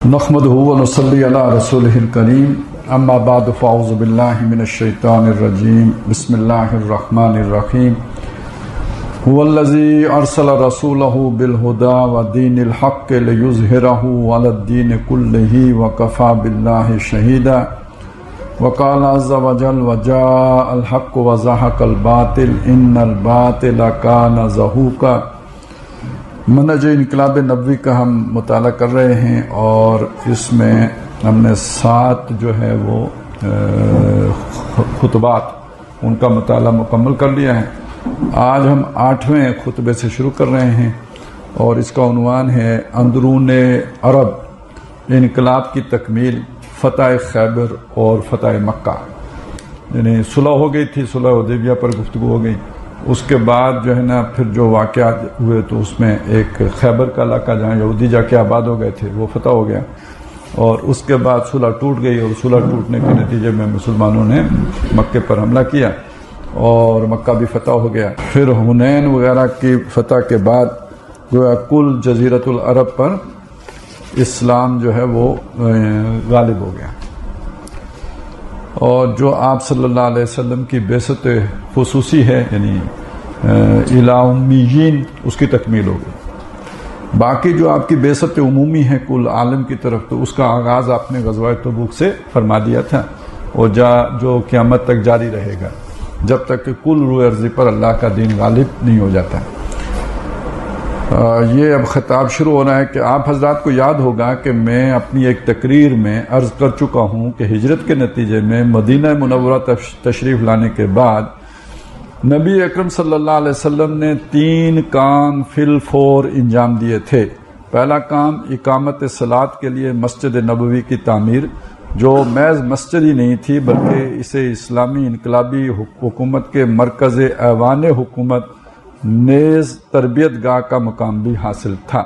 نحمدہ و نصلی علی رسولہ الکریم اما بعد فاعوذ باللہ من الشیطان الرجیم بسم اللہ الرحمن الرحیم هو الذی ارسل رسولہ بالہدی ودین الحق لیظہرہ علی الدین کلہ وکفی باللہ شہیدا وقال عز وجل وجاء الحق وزهق الباطل ان الباطل کان زہوقا۔ منہج انقلاب نبوی کا ہم مطالعہ کر رہے ہیں اور اس میں ہم نے 7 جو ہے وہ خطبات ان کا مطالعہ مکمل کر لیا ہے۔ آج ہم 8ویں خطبے سے شروع کر رہے ہیں اور اس کا عنوان ہے اندرون عرب انقلاب کی تکمیل، فتح خیبر اور فتح مکہ۔ یعنی صلح ہو گئی تھی، صلح حدیبیہ پر گفتگو ہو گئی، اس کے بعد جو ہے نا پھر جو واقعات ہوئے تو اس میں ایک خیبر کا علاقہ جہاں یہودی جا کے آباد ہو گئے تھے وہ فتح ہو گیا، اور اس کے بعد صلح ٹوٹ گئی اور صلح ٹوٹنے کے نتیجے میں مسلمانوں نے مکے پر حملہ کیا اور مکہ بھی فتح ہو گیا۔ پھر حنین وغیرہ کی فتح کے بعد گویا کل جزیرۃ العرب پر اسلام جو ہے وہ غالب ہو گیا، اور جو آپ صلی اللہ علیہ وسلم کی بعثت خصوصی ہے یعنی الی امیین اس کی تکمیل ہو گئی۔ باقی جو آپ کی بعثت عمومی ہے کل عالم کی طرف تو اس کا آغاز آپ نے غزوہ تبوک سے فرما دیا تھا، اور جو قیامت تک جاری رہے گا جب تک کہ کل روئے ارضی پر اللہ کا دین غالب نہیں ہو جاتا۔ یہ اب خطاب شروع ہو رہا ہے کہ آپ حضرات کو یاد ہوگا کہ میں اپنی ایک تقریر میں عرض کر چکا ہوں کہ ہجرت کے نتیجے میں مدینہ منورہ تشریف لانے کے بعد نبی اکرم صلی اللہ علیہ وسلم نے 3 کام فی الفور انجام دیے تھے۔ پہلا کام اقامت صلاۃ کے لیے مسجد نبوی کی تعمیر، جو محض مسجد ہی نہیں تھی بلکہ اسے اسلامی انقلابی حکومت کے مرکز ایوان حکومت نیز تربیت گاہ کا مقام بھی حاصل تھا۔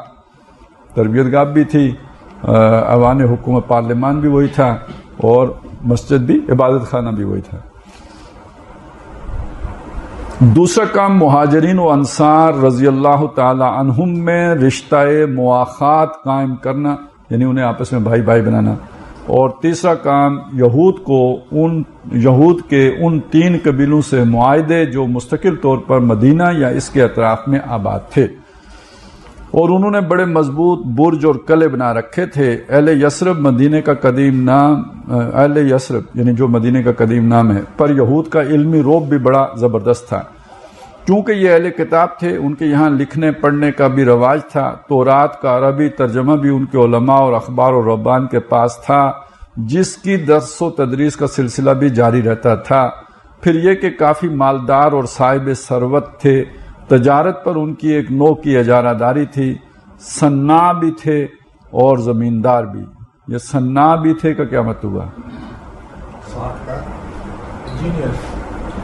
تربیت گاہ بھی تھی، ایوان حکومت پارلیمان بھی وہی تھا، اور مسجد بھی، عبادت خانہ بھی وہی تھا۔ دوسرا کام مہاجرین و انصار رضی اللہ تعالی عنہم میں رشتہ مواخات قائم کرنا، یعنی انہیں آپس میں بھائی بھائی بنانا۔ اور تیسرا کام یہود کے ان 3 قبیلوں سے معاہدے جو مستقل طور پر مدینہ یا اس کے اطراف میں آباد تھے، اور انہوں نے بڑے مضبوط برج اور قلعے بنا رکھے تھے۔ اہل یثرب مدینے کا قدیم نام، اہل یثرب یعنی جو مدینے کا قدیم نام ہے، پر یہود کا علمی رعب بھی بڑا زبردست تھا۔ چونکہ یہ اہل کتاب تھے، ان کے یہاں لکھنے پڑھنے کا بھی رواج تھا، تورات کا عربی ترجمہ بھی ان کے علماء اور اخبار و رہبان کے پاس تھا، جس کی درس و تدریس کا سلسلہ بھی جاری رہتا تھا۔ پھر یہ کہ کافی مالدار اور صاحب ثروت تھے، تجارت پر ان کی ایک نوع کی اجارہ داری تھی، صناع بھی تھے اور زمیندار بھی۔ یہ صناع بھی تھے کا کیا مطلب ہوا؟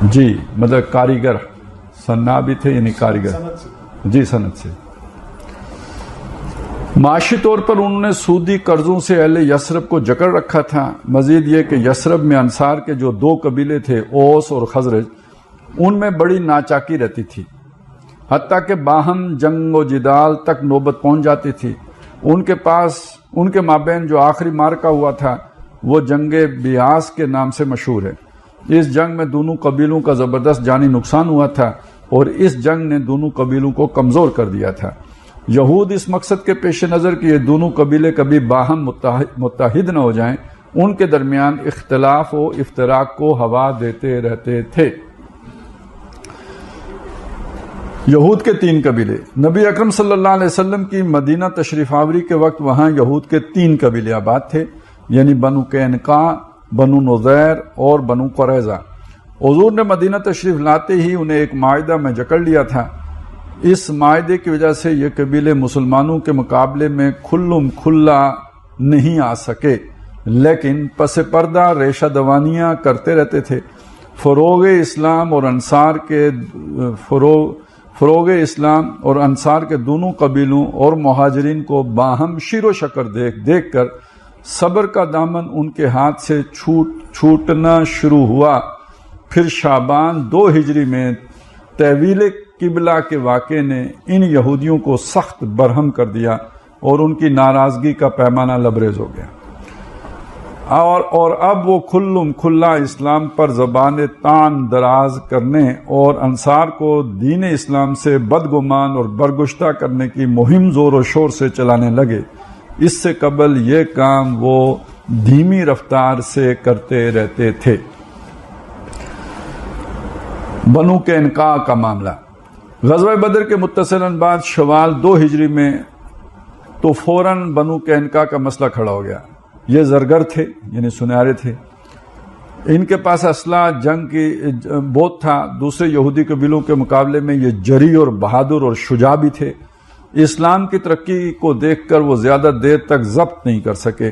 جی، مطلب کاریگر، صناع بھی تھے یعنی کاریگر، جی صنعت سے۔ معاشی طور پر انہوں نے سودی قرضوں سے اہل یثرب کو جکڑ رکھا تھا۔ مزید یہ کہ یثرب میں انصار کے جو 2 قبیلے تھے، اوس اور خزرج، ان میں بڑی ناچاکی رہتی تھی، حتیٰ کہ باہم جنگ و جدال تک نوبت پہنچ جاتی تھی۔ ان کے مابین جو آخری معرکہ ہوا تھا وہ جنگ بیاس کے نام سے مشہور ہے۔ اس جنگ میں دونوں قبیلوں کا زبردست جانی نقصان ہوا تھا، اور اس جنگ نے دونوں قبیلوں کو کمزور کر دیا تھا۔ یہود اس مقصد کے پیش نظر کہ یہ دونوں قبیلے کبھی باہم متحد نہ ہو جائیں، ان کے درمیان اختلاف و افتراق کو ہوا دیتے رہتے تھے۔ یہود کے 3 قبیلے۔ نبی اکرم صلی اللہ علیہ وسلم کی مدینہ تشریف آوری کے وقت وہاں یہود کے 3 قبیلے آباد تھے، یعنی بنو قینقاع، بنو نضیر اور بنو قریظہ۔ حضور نے مدینہ تشریف لاتے ہی انہیں ایک معاہدہ میں جکڑ لیا تھا۔ اس معاہدے کی وجہ سے یہ قبیلے مسلمانوں کے مقابلے میں کھلم کھلا نہیں آ سکے، لیکن پس پردہ ریشہ دوانیاں کرتے رہتے تھے۔ فروغ اسلام اور انصار کے دونوں قبیلوں اور مہاجرین کو باہم شیر و شکر دیکھ کر صبر کا دامن ان کے ہاتھ سے چھوٹنا شروع ہوا۔ پھر شعبان 2 ہجری میں تحویل قبلہ کے واقعے نے ان یہودیوں کو سخت برہم کر دیا، اور ان کی ناراضگی کا پیمانہ لبریز ہو گیا، اور اب وہ کھلم کھلا اسلام پر زبان تان دراز کرنے اور انصار کو دین اسلام سے بدگمان اور برگشتہ کرنے کی مہم زور و شور سے چلانے لگے۔ اس سے قبل یہ کام وہ دھیمی رفتار سے کرتے رہتے تھے۔ بنو قینقاع کا معاملہ، غزوہ بدر کے متصلاً بعد شوال 2 ہجری میں تو فوراً بنو قینقاع کا مسئلہ کھڑا ہو گیا۔ یہ زرگر تھے، یعنی سنیارے تھے، ان کے پاس اسلحہ جنگ کی بہت تھا، دوسرے یہودی قبیلوں کے مقابلے میں یہ جری اور بہادر اور شجاع بھی تھے۔ اسلام کی ترقی کو دیکھ کر وہ زیادہ دیر تک ضبط نہیں کر سکے۔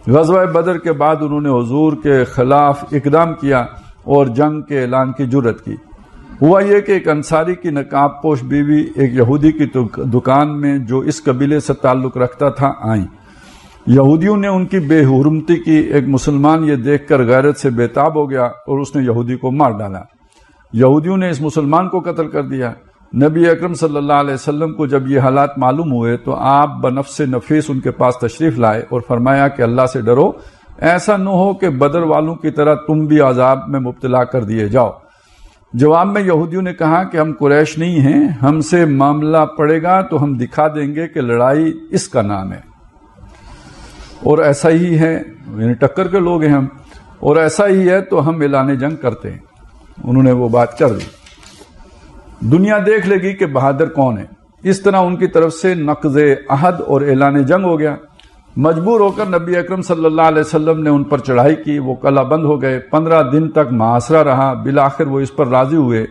غزوہ بدر کے بعد انہوں نے حضور کے خلاف اقدام کیا اور جنگ کے اعلان کی جرأت کی۔ ہوا یہ کہ ایک انصاری کی نقاب پوش بیوی ایک یہودی کی دکان میں جو اس قبیلے سے تعلق رکھتا تھا آئیں۔ یہودیوں نے ان کی بے حرمتی کی۔ ایک مسلمان یہ دیکھ کر غیرت سے بےتاب ہو گیا اور اس نے یہودی کو مار ڈالا۔ یہودیوں نے اس مسلمان کو قتل کر دیا۔ نبی اکرم صلی اللہ علیہ وسلم کو جب یہ حالات معلوم ہوئے تو آپ بنفس نفیس ان کے پاس تشریف لائے اور فرمایا کہ اللہ سے ڈرو، ایسا نہ ہو کہ بدر والوں کی طرح تم بھی عذاب میں مبتلا کر دیے جاؤ۔ جواب میں یہودیوں نے کہا کہ ہم قریش نہیں ہیں، ہم سے معاملہ پڑے گا تو ہم دکھا دیں گے کہ لڑائی اس کا نام ہے، اور ایسا ہی ہے، یعنی ٹکر کے لوگ ہیں ہم، اور ایسا ہی ہے تو ہم اعلان جنگ کرتے ہیں۔ انہوں نے وہ بات کر دی۔ دنیا دیکھ لے گی کہ بہادر کون ہے۔ اس طرح ان کی طرف سے نقض عہد اور اعلان جنگ ہو گیا۔ مجبور ہو کر نبی اکرم صلی اللہ علیہ وسلم نے ان پر چڑھائی کی۔ وہ قلعہ بند ہو گئے۔ 15 دن تک محاصرہ رہا۔ بالآخر وہ اس پر راضی ہوئے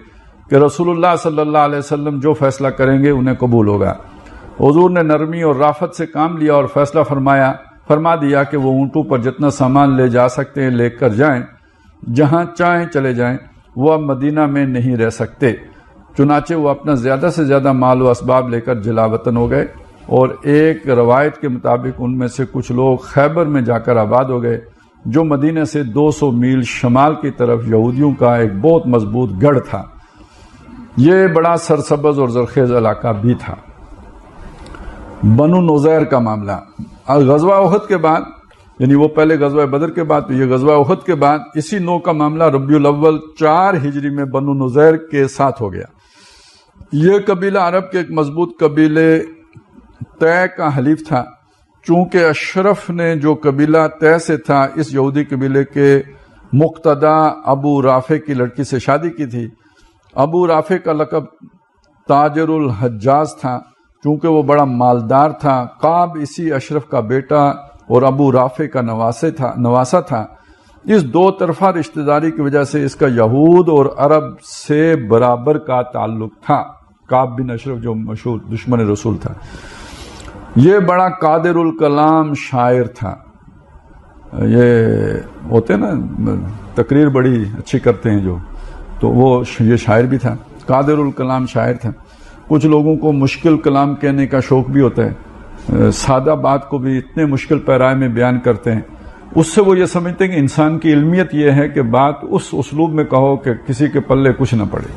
کہ رسول اللہ صلی اللہ علیہ وسلم جو فیصلہ کریں گے انہیں قبول ہوگا۔ حضور نے نرمی اور رافت سے کام لیا اور فیصلہ فرما دیا کہ وہ اونٹوں پر جتنا سامان لے جا سکتے ہیں لے کر جائیں، جہاں چاہیں چلے جائیں، وہ اب مدینہ میں نہیں رہ سکتے۔ چنانچہ وہ اپنا زیادہ سے زیادہ مال و اسباب لے کر جلا وطن ہو گئے، اور ایک روایت کے مطابق ان میں سے کچھ لوگ خیبر میں جا کر آباد ہو گئے، جو مدینہ سے 200 میل شمال کی طرف یہودیوں کا ایک بہت مضبوط گڑھ تھا۔ یہ بڑا سرسبز اور زرخیز علاقہ بھی تھا۔ بنو نذیر کا معاملہ، غزوہ احد کے بعد، یعنی وہ پہلے غزوہ بدر کے بعد، یہ غزوہ احد کے بعد اسی نوع کا معاملہ ربیع الاول 4 ہجری میں بنو نذیر کے ساتھ ہو گیا۔ یہ قبیلہ عرب کے ایک مضبوط قبیلے طے کا حلیف تھا۔ چونکہ اشرف نے جو قبیلہ طے سے تھا اس یہودی قبیلے کے مقتدا ابو رافع کی لڑکی سے شادی کی تھی۔ ابو رافع کا لقب تاجر الحجاز تھا، چونکہ وہ بڑا مالدار تھا۔ قاب اسی اشرف کا بیٹا اور ابو رافع کا نواسا تھا۔ اس 2 طرفہ رشتہ داری کی وجہ سے اس کا یہود اور عرب سے برابر کا تعلق تھا۔ قاب بن اشرف جو مشہور دشمن رسول تھا، یہ بڑا قادر الکلام شاعر تھا۔ یہ ہوتے نا تقریر بڑی اچھی کرتے ہیں جو، تو وہ یہ شاعر بھی تھا، قادر الکلام شاعر تھا۔ کچھ لوگوں کو مشکل کلام کہنے کا شوق بھی ہوتا ہے، سادہ بات کو بھی اتنے مشکل پیرائے میں بیان کرتے ہیں۔ اس سے وہ یہ سمجھتے ہیں کہ انسان کی علمیت یہ ہے کہ بات اس اسلوب میں کہو کہ کسی کے پلے کچھ نہ پڑے،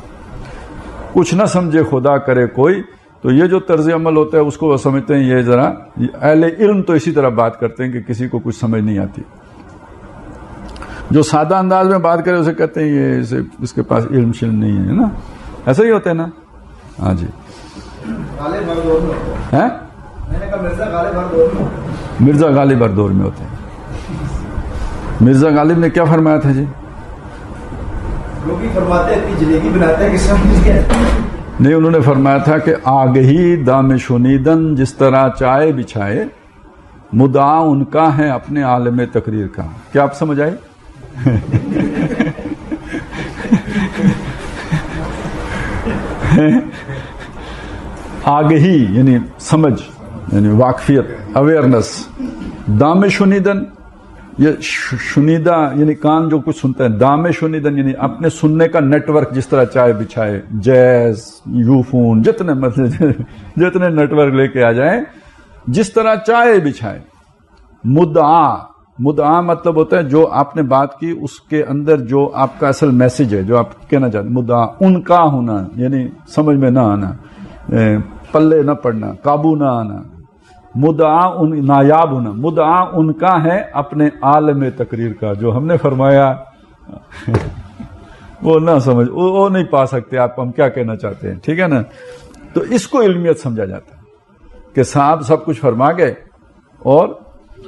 کچھ نہ سمجھے خدا کرے کوئی۔ تو یہ جو طرز عمل ہوتا ہے اس کو وہ سمجھتے ہیں یہ ذرا اہل علم تو اسی طرح بات کرتے ہیں کہ کسی کو کچھ سمجھ نہیں آتی۔ جو سادہ انداز میں بات کرے اسے کہتے ہیں یہ اس کے پاس علم شلم نہیں ہے نا، ایسا ہی ہوتا ہے نا۔ ہاں جی، مرزا غالب ہر دور میں ہوتے ہیں۔ مرزا غالب نے کیا فرمایا تھا جی؟ فرماتے ہیں جلیبی بناتے ہیں کہ سمجھ گئے نہیں، انہوں نے فرمایا تھا کہ آگہی دام شنیدن جس طرح چائے بچھائے، مدعا ان کا ہے اپنے عالم تقریر کا۔ کیا آپ سمجھ آئے؟ آگہی یعنی سمجھ، یعنی واقفیت، اویئرنس۔ دام شنیدن، یہ شنیدہ یعنی کان جو کچھ سنتا ہے، دام شنیدن یعنی اپنے سننے کا نیٹ ورک، جس طرح چائے بچھائے، جیز، یوفون، جتنے نیٹ ورک لے کے آ جائیں، جس طرح چائے بچھائے۔ مدعا مطلب ہوتا ہے جو آپ نے بات کی اس کے اندر جو آپ کا اصل میسج ہے، جو آپ کہنا چاہتے ہیں۔ مدعا ان کا ہونا یعنی سمجھ میں نہ آنا، پلے نہ پڑنا، قابو نہ آنا، مدعا نایاب ہونا، مدعا ان کا ہے اپنے عالم تقریر کا، جو ہم نے فرمایا وہ نہ سمجھ، وہ نہیں پا سکتے آپ ہم کیا کہنا چاہتے ہیں، ٹھیک ہے نا. تو اس کو علمیت سمجھا جاتا ہے کہ صاحب سب کچھ فرما گئے اور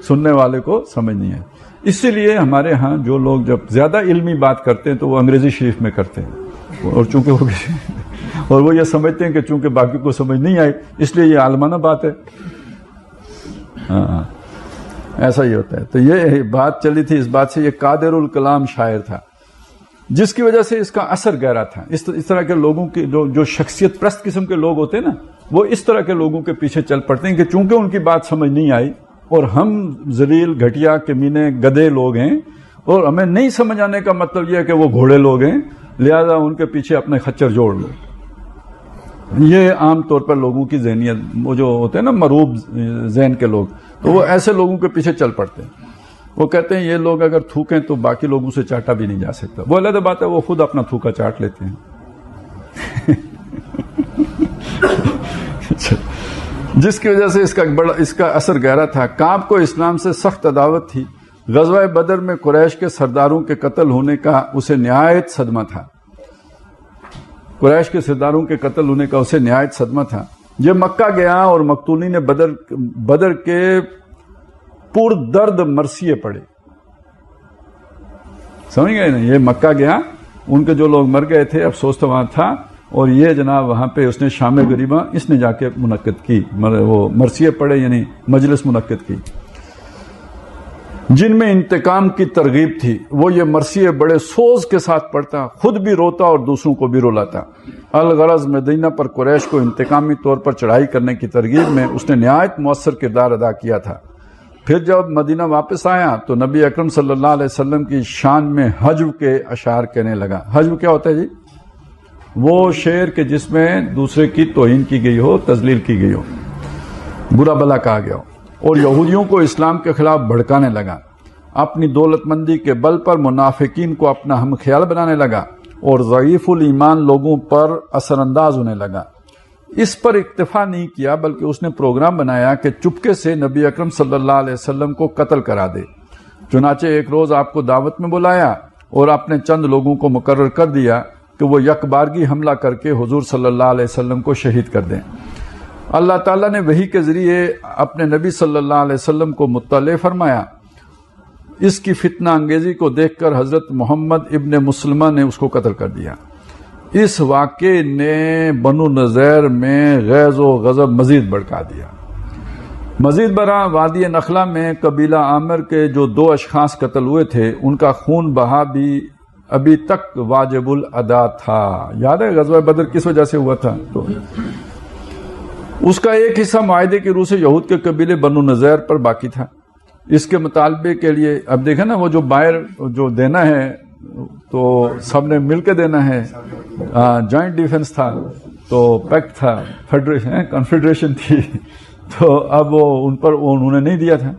سننے والے کو سمجھ نہیں ہے. اسی لیے ہمارے ہاں جو لوگ جب زیادہ علمی بات کرتے ہیں تو وہ انگریزی شریف میں کرتے ہیں، اور چونکہ وہ یہ سمجھتے ہیں کہ چونکہ باقی کو سمجھ نہیں آئی اس لیے یہ عالمانہ بات ہے. ہاں ایسا ہی ہوتا ہے. تو یہ بات چلی تھی اس بات سے. یہ قادر الکلام شاعر تھا جس کی وجہ سے اس کا اثر گہرا تھا. اس طرح کے لوگوں کی جو شخصیت پرست قسم کے لوگ ہوتے ہیں نا، وہ اس طرح کے لوگوں کے پیچھے چل پڑتے ہیں کہ چونکہ ان کی بات سمجھ نہیں آئی اور ہم ذلیل گھٹیا کمینے گدھے لوگ ہیں اور ہمیں نہیں سمجھ آنے کا مطلب یہ ہے کہ وہ گھوڑے لوگ ہیں، لہذا ان کے پیچھے اپنے خچر جوڑ لو. یہ عام طور پر لوگوں کی ذہنیت، وہ جو ہوتے ہیں نا مروب ذہن کے لوگ، تو وہ ایسے لوگوں کے پیچھے چل پڑتے ہیں. وہ کہتے ہیں یہ لوگ اگر تھوکیں تو باقی لوگوں سے چاٹا بھی نہیں جا سکتا. وہ علیحدہ بات ہے، وہ خود اپنا تھوکا چاٹ لیتے ہیں جس کی وجہ سے اس کا اثر گہرا تھا. کعب کو اسلام سے سخت عداوت تھی. غزوہ بدر میں قریش کے سرداروں کے قتل ہونے کا اسے نہایت صدمہ تھا. قریش کے سرداروں کے قتل ہونے کا اسے نہایت صدمہ تھا. یہ مکہ گیا اور مقتولین نے بدر کے پر درد مرثیے پڑے. سمجھ گئے نا؟ یہ مکہ گیا، ان کے جو لوگ مر گئے تھے افسوس تو وہاں تھا، اور یہ جناب وہاں پہ اس نے شام غریبہ اس نے جا کے منعقد کی، وہ مرثیے پڑے یعنی مجلس منعقد کی جن میں انتقام کی ترغیب تھی. وہ یہ مرثیے بڑے سوز کے ساتھ پڑھتا، خود بھی روتا اور دوسروں کو بھی رلاتا. الغرض مدینہ پر قریش کو انتقامی طور پر چڑھائی کرنے کی ترغیب میں اس نے نہایت مؤثر کردار ادا کیا تھا. پھر جب مدینہ واپس آیا تو نبی اکرم صلی اللہ علیہ وسلم کی شان میں حجو کے اشعار کہنے لگا. حجو کیا ہوتا ہے جی؟ وہ شعر کہ جس میں دوسرے کی توہین کی گئی ہو، تذلیل کی گئی ہو، برا بلا کہا گیا ہو. اور یہودیوں کو اسلام کے خلاف بھڑکانے لگا. اپنی دولت مندی کے بل پر منافقین کو اپنا ہم خیال بنانے لگا اور ضعیف الایمان لوگوں پر اثر انداز ہونے لگا. اس پر اکتفا نہیں کیا بلکہ اس نے پروگرام بنایا کہ چپکے سے نبی اکرم صلی اللہ علیہ وسلم کو قتل کرا دے. چنانچہ ایک روز آپ کو دعوت میں بلایا اور اپنے چند لوگوں کو مقرر کر دیا کہ وہ یک بارگی حملہ کر کے حضور صلی اللہ علیہ وسلم کو شہید کر دیں. اللہ تعالیٰ نے وحی کے ذریعے اپنے نبی صلی اللہ علیہ وسلم کو مطلع فرمایا. اس کی فتنہ انگیزی کو دیکھ کر حضرت محمد ابن مسلمہ نے اس کو قتل کر دیا. اس واقعے نے بنو نذیر میں غیظ و غضب مزید بڑھا دیا. مزید برآں وادی نخلہ میں قبیلہ عامر کے جو 2 اشخاص قتل ہوئے تھے ان کا خون بہا بھی ابھی تک واجب الادا تھا. یاد ہے غزوہ بدر کس وجہ سے ہوا تھا؟ تو اس کا ایک حصہ معاہدے کی روح سے یہود کے قبیلے بنو نذیر پر باقی تھا. اس کے مطالبے کے لیے اب دیکھیں نا، وہ جو باہر جو دینا ہے تو سب نے مل کے دینا ہے. جوائنٹ ڈیفنس تھا تو پیکٹ تھا، فیڈریشن کنفیڈریشن تھی، تو اب وہ ان پر انہوں نے نہیں دیا تھا.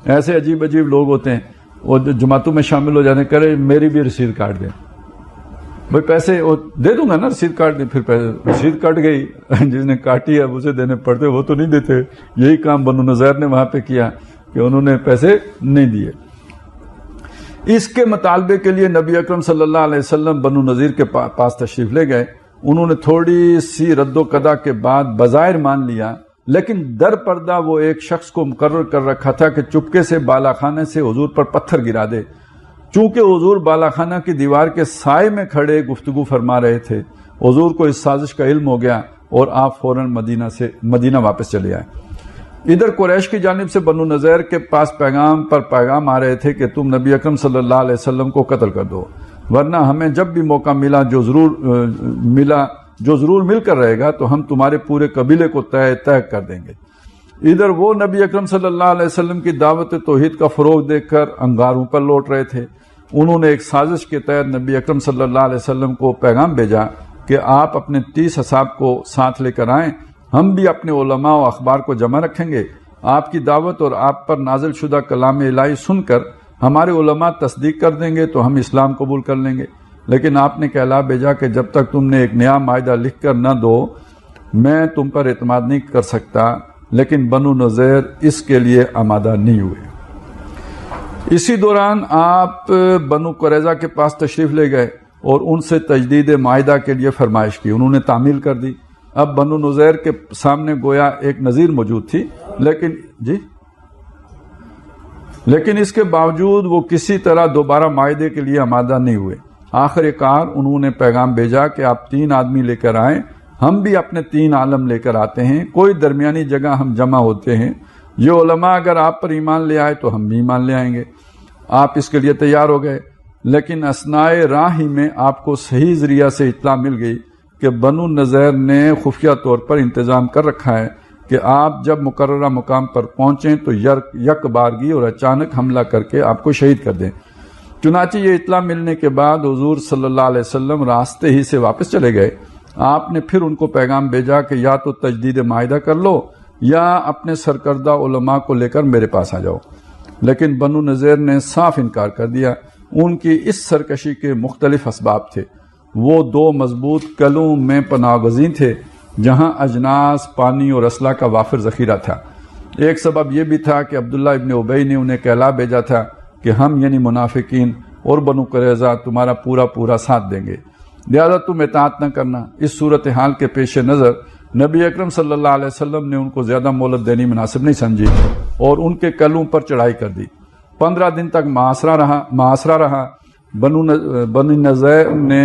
ایسے عجیب عجیب لوگ ہوتے ہیں، وہ جماعتوں میں شامل ہو جانے کرے میری بھی رسید کاٹ دیں. بھائی پیسے وہ دے دوں گا نا، رسید کاٹ دیں. پھر رسید کٹ گئی، جس نے کاٹی اب اسے دینے پڑتے، وہ تو نہیں دیتے. یہی کام بنو نذیر نے وہاں پہ کیا کہ انہوں نے پیسے نہیں دیے. اس کے مطالبے کے لیے نبی اکرم صلی اللہ علیہ وسلم بنو نذیر کے پاس تشریف لے گئے. انہوں نے تھوڑی سی رد و قدا کے بعد بظاہر مان لیا، لیکن در پردہ وہ ایک شخص کو مقرر کر رکھا تھا کہ چپکے سے بالا خانے سے حضور پر پتھر گرا دے. چونکہ حضور بالا خانہ کی دیوار کے سائے میں کھڑے گفتگو فرما رہے تھے، حضور کو اس سازش کا علم ہو گیا اور آپ فوراً مدینہ واپس چلے آئے. ادھر قریش کی جانب سے بنو نذیر کے پاس پیغام آ رہے تھے کہ تم نبی اکرم صلی اللہ علیہ وسلم کو قتل کر دو، ورنہ ہمیں جب بھی موقع ملا جو ضرور مل کر رہے گا تو ہم تمہارے پورے قبیلے کو طے کر دیں گے. ادھر وہ نبی اکرم صلی اللہ علیہ وسلم کی دعوت توحید کا فروغ دیکھ کر انگاروں پر لوٹ رہے تھے. انہوں نے ایک سازش کے تحت نبی اکرم صلی اللہ علیہ وسلم کو پیغام بھیجا کہ آپ اپنے 30 اصحاب کو ساتھ لے کر آئیں، ہم بھی اپنے علماء و اخبار کو جمع رکھیں گے. آپ کی دعوت اور آپ پر نازل شدہ کلام الہی سن کر ہمارے علماء تصدیق کر دیں گے تو ہم اسلام قبول کر لیں گے. لیکن آپ نے کہلا بھیجا کہ جب تک تم نے ایک نیا معاہدہ لکھ کر نہ دو میں تم پر اعتماد نہیں کر سکتا. لیکن بنو نذیر اس کے لیے آمادہ نہیں ہوئے۔ اسی دوران آپ بنو قریظہ کے پاس تشریف لے گئے اور ان سے تجدید معاہدہ کے لیے فرمائش کی، انہوں نے تعمیل کر دی۔ اب بنو نذیر کے سامنے گویا ایک نذیر موجود تھی، لیکن اس کے باوجود وہ کسی طرح دوبارہ معاہدے کے لیے آمادہ نہیں ہوئے۔ آخر کار انہوں نے پیغام بھیجا کہ آپ 3 آدمی لے کر آئیں، ہم بھی اپنے 3 عالم لے کر آتے ہیں، کوئی درمیانی جگہ ہم جمع ہوتے ہیں، یہ علماء اگر آپ پر ایمان لے آئے تو ہم بھی ایمان لے آئیں گے۔ آپ اس کے لیے تیار ہو گئے، لیکن اثناء راہ ہی میں آپ کو صحیح ذریعہ سے اطلاع مل گئی کہ بنو نذیر نے خفیہ طور پر انتظام کر رکھا ہے کہ آپ جب مقررہ مقام پر پہنچیں تو یک بارگی اور اچانک حملہ کر کے آپ کو شہید کر دیں۔ چنانچہ یہ اطلاع ملنے کے بعد حضور صلی اللہ علیہ وسلم راستے ہی سے واپس چلے گئے۔ آپ نے پھر ان کو پیغام بھیجا کہ یا تو تجدید معاہدہ کر لو یا اپنے سرکردہ علماء کو لے کر میرے پاس آ جاؤ، لیکن بنو نذیر نے صاف انکار کر دیا۔ ان کی اس سرکشی کے مختلف اسباب تھے۔ وہ 2 مضبوط قلعوں میں پناہ گزین تھے جہاں اجناس، پانی اور اسلحہ کا وافر ذخیرہ تھا۔ ایک سبب یہ بھی تھا کہ عبداللہ ابن ابی نے انہیں کہلا بھیجا تھا کہ ہم یعنی منافقین اور بنو قریظہ تمہارا پورا ساتھ دیں گے، لہذا تم اطاعت نہ کرنا۔ اس صورتحال کے پیش نظر نبی اکرم صلی اللہ علیہ وسلم نے ان کو زیادہ مہلت دینی مناسب نہیں سمجھی اور ان کے قلعوں پر چڑھائی کر دی۔ 15 دن تک محاصرہ رہا۔ بنو نذیر نے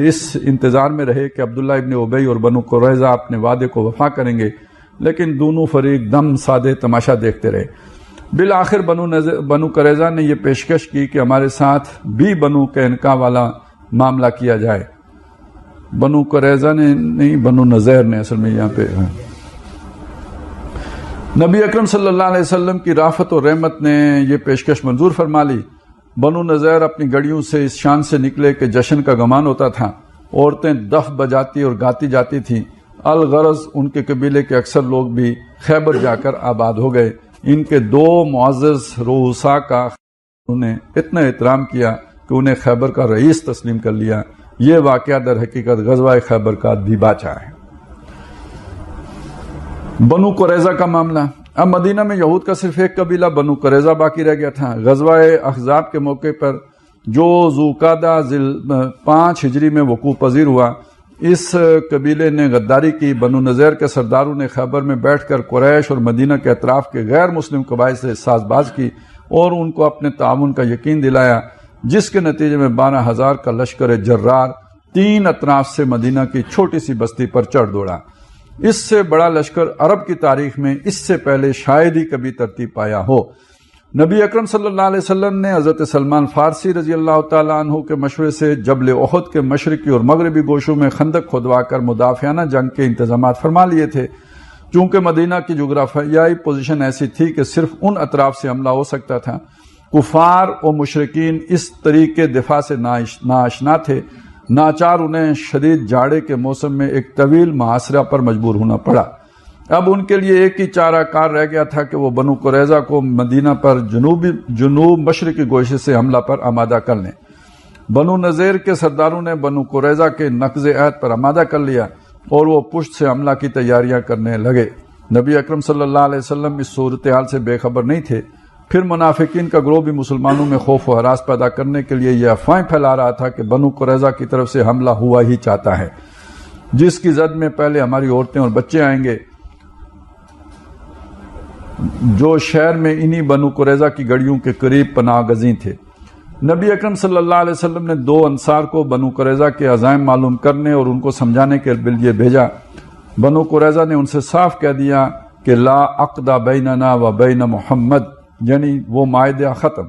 اس انتظار میں رہے کہ عبداللہ ابن ابی اور بنو قریظہ اپنے وعدے کو وفا کریں گے، لیکن دونوں فریق دم سادے تماشا دیکھتے رہے۔ بالآخر بنو قریظہ نے یہ پیشکش کی کہ ہمارے ساتھ بھی بنو قینقاع والا معاملہ کیا جائے۔ بنو قریظہ نے نہیں، بنو نذیر نے اصل میں یہاں پہ۔ نبی اکرم صلی اللہ علیہ وسلم کی رافت اور رحمت نے یہ پیشکش منظور فرما لی۔ بنو نذیر اپنی گڑیوں سے اس شان سے نکلے کہ جشن کا گمان ہوتا تھا، عورتیں دف بجاتی اور گاتی جاتی تھیں۔ الغرض ان کے قبیلے کے اکثر لوگ بھی خیبر جا کر آباد ہو گئے۔ ان کے 2 معزز رؤساء کا انہوں نے اتنا احترام کیا کہ انہیں خیبر کا رئیس تسلیم کر لیا۔ یہ واقعہ در حقیقت غزوہ خیبر کا دیباچہ ہے۔ بنو قریظہ کا معاملہ۔ اب مدینہ میں یہود کا صرف ایک قبیلہ بنو قریظہ باقی رہ گیا تھا۔ غزوہ احزاب کے موقع پر جو ذوالقعدہ 5 ہجری میں وقوع پذیر ہوا، اس قبیلے نے غداری کی۔ بنو نذیر کے سرداروں نے خیبر میں بیٹھ کر قریش اور مدینہ کے اطراف کے غیر مسلم قبائل سے ساز باز کی اور ان کو اپنے تعاون کا یقین دلایا، جس کے نتیجے میں 12,000 کا لشکر جرار 3 اطراف سے مدینہ کی چھوٹی سی بستی پر چڑھ دوڑا۔ اس سے بڑا لشکر عرب کی تاریخ میں اس سے پہلے شاید ہی کبھی ترتیب پایا ہو۔ نبی اکرم صلی اللہ علیہ وسلم نے حضرت سلمان فارسی رضی اللہ تعالیٰ عنہ کے مشورے سے جبل احد کے مشرقی اور مغربی گوشوں میں خندق کھودوا کر مدافعانہ جنگ کے انتظامات فرما لیے تھے۔ چونکہ مدینہ کی جغرافیائی پوزیشن ایسی تھی کہ صرف ان اطراف سے حملہ ہو سکتا تھا، کفار و مشرکین اس طریقے دفاع سے ناآشنا تھے، ناچار انہیں شدید جاڑے کے موسم میں ایک طویل محاصرہ پر مجبور ہونا پڑا۔ اب ان کے لیے ایک ہی چارہ کار رہ گیا تھا کہ وہ بنو قریظہ کو مدینہ پر جنوب مشرقی گوشے سے حملہ پر آمادہ کر لیں۔ بنو نذیر کے سرداروں نے بنو قریظہ کے نقض عہد پر آمادہ کر لیا اور وہ پشت سے حملہ کی تیاریاں کرنے لگے۔ نبی اکرم صلی اللہ علیہ وسلم اس صورتحال سے بے خبر نہیں تھے۔ پھر منافقین کا گروہ بھی مسلمانوں میں خوف و ہراس پیدا کرنے کے لیے یہ افواہیں پھیلا رہا تھا کہ بنو قریظہ کی طرف سے حملہ ہوا ہی چاہتا ہے، جس کی زد میں پہلے ہماری عورتیں اور بچے آئیں گے، جو شہر میں انہی بنو قریظہ کی گڑیوں کے قریب پناہ گزین تھے۔ نبی اکرم صلی اللہ علیہ وسلم نے 2 انصار کو بنو قریظہ کے عزائم معلوم کرنے اور ان کو سمجھانے کے لیے بھیجا۔ بنو قریظہ نے ان سے صاف کہہ دیا کہ لا عقد بیننا و بین محمد، یعنی وہ معاہدہ ختم۔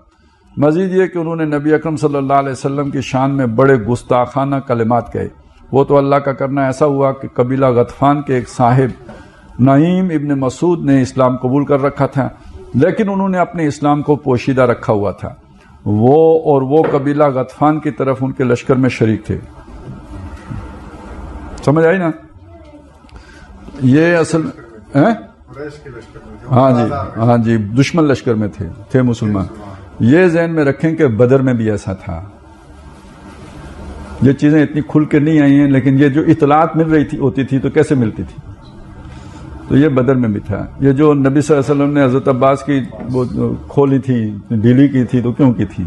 مزید یہ کہ انہوں نے نبی اکرم صلی اللہ علیہ وسلم کی شان میں بڑے گستاخانہ کلمات کہے۔ وہ تو اللہ کا کرنا ایسا ہوا کہ قبیلہ غطفان کے ایک صاحب نعیم ابن مسعود نے اسلام قبول کر رکھا تھا، لیکن انہوں نے اپنے اسلام کو پوشیدہ رکھا ہوا تھا۔ وہ قبیلہ غطفان کی طرف ان کے لشکر میں شریک تھے۔ سمجھ آئی نا؟ یہ اصل ہاں جی دشمن لشکر میں تھے مسلمان۔ یہ ذہن میں رکھیں کہ بدر میں بھی ایسا تھا۔ یہ چیزیں اتنی کھل کے نہیں آئی ہیں، لیکن یہ جو اطلاعات مل رہی ہوتی تھی تو کیسے ملتی تھی؟ تو یہ بدر میں بھی تھا. یہ جو نبی صلی اللہ علیہ وسلم نے حضرت عباس کی وہ کھولی تھی, ڈھیلی کی تھی, تو کیوں کی تھی؟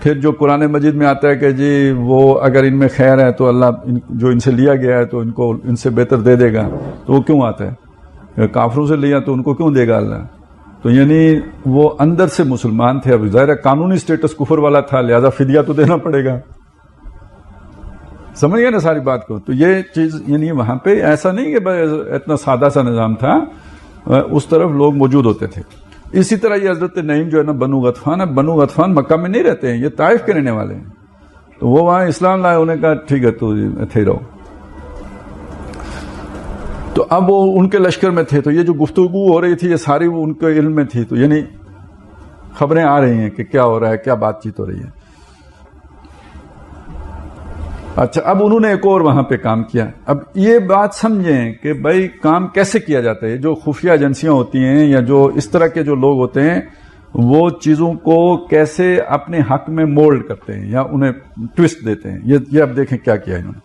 پھر جو قرآن مجید میں آتا ہے کہ جی وہ اگر ان میں خیر ہے تو اللہ جو ان سے لیا گیا ہے تو ان کو ان سے بہتر دے دے گا, تو وہ کیوں آتا ہے؟ کافروں سے لیا تو ان کو کیوں دے گا اللہ؟ تو یعنی وہ اندر سے مسلمان تھے. اب ظاہر قانونی سٹیٹس کفر والا تھا, لہذا فدیہ تو دینا پڑے گا. سمجھ گئے نا ساری بات کو؟ تو یہ چیز یعنی وہاں پہ ایسا نہیں کہ اتنا سادہ سا نظام تھا, اس طرف لوگ موجود ہوتے تھے. اسی طرح یہ حضرت نعیم جو ہے نا بنو غطفان ہے, بنو غطفان مکہ میں نہیں رہتے ہیں, یہ طائف کے رہنے والے ہیں. تو وہ وہاں اسلام لائے, انہیں کہا ٹھیک ہے تو اتھے رہو. تو اب وہ ان کے لشکر میں تھے, تو یہ جو گفتگو ہو رہی تھی یہ ساری وہ ان کے علم میں تھی. تو یعنی خبریں آ رہی ہیں کہ کیا ہو رہا ہے, کیا بات چیت ہو رہی ہے. اچھا, اب انہوں نے ایک اور وہاں پہ کام کیا. اب یہ بات سمجھیں کہ بھائی کام کیسے کیا جاتا ہے. جو خفیہ ایجنسیاں ہوتی ہیں یا جو اس طرح کے جو لوگ ہوتے ہیں وہ چیزوں کو کیسے اپنے حق میں مولڈ کرتے ہیں یا انہیں ٹویسٹ دیتے ہیں. یہ اب دیکھیں کیا کیا انہوں نے.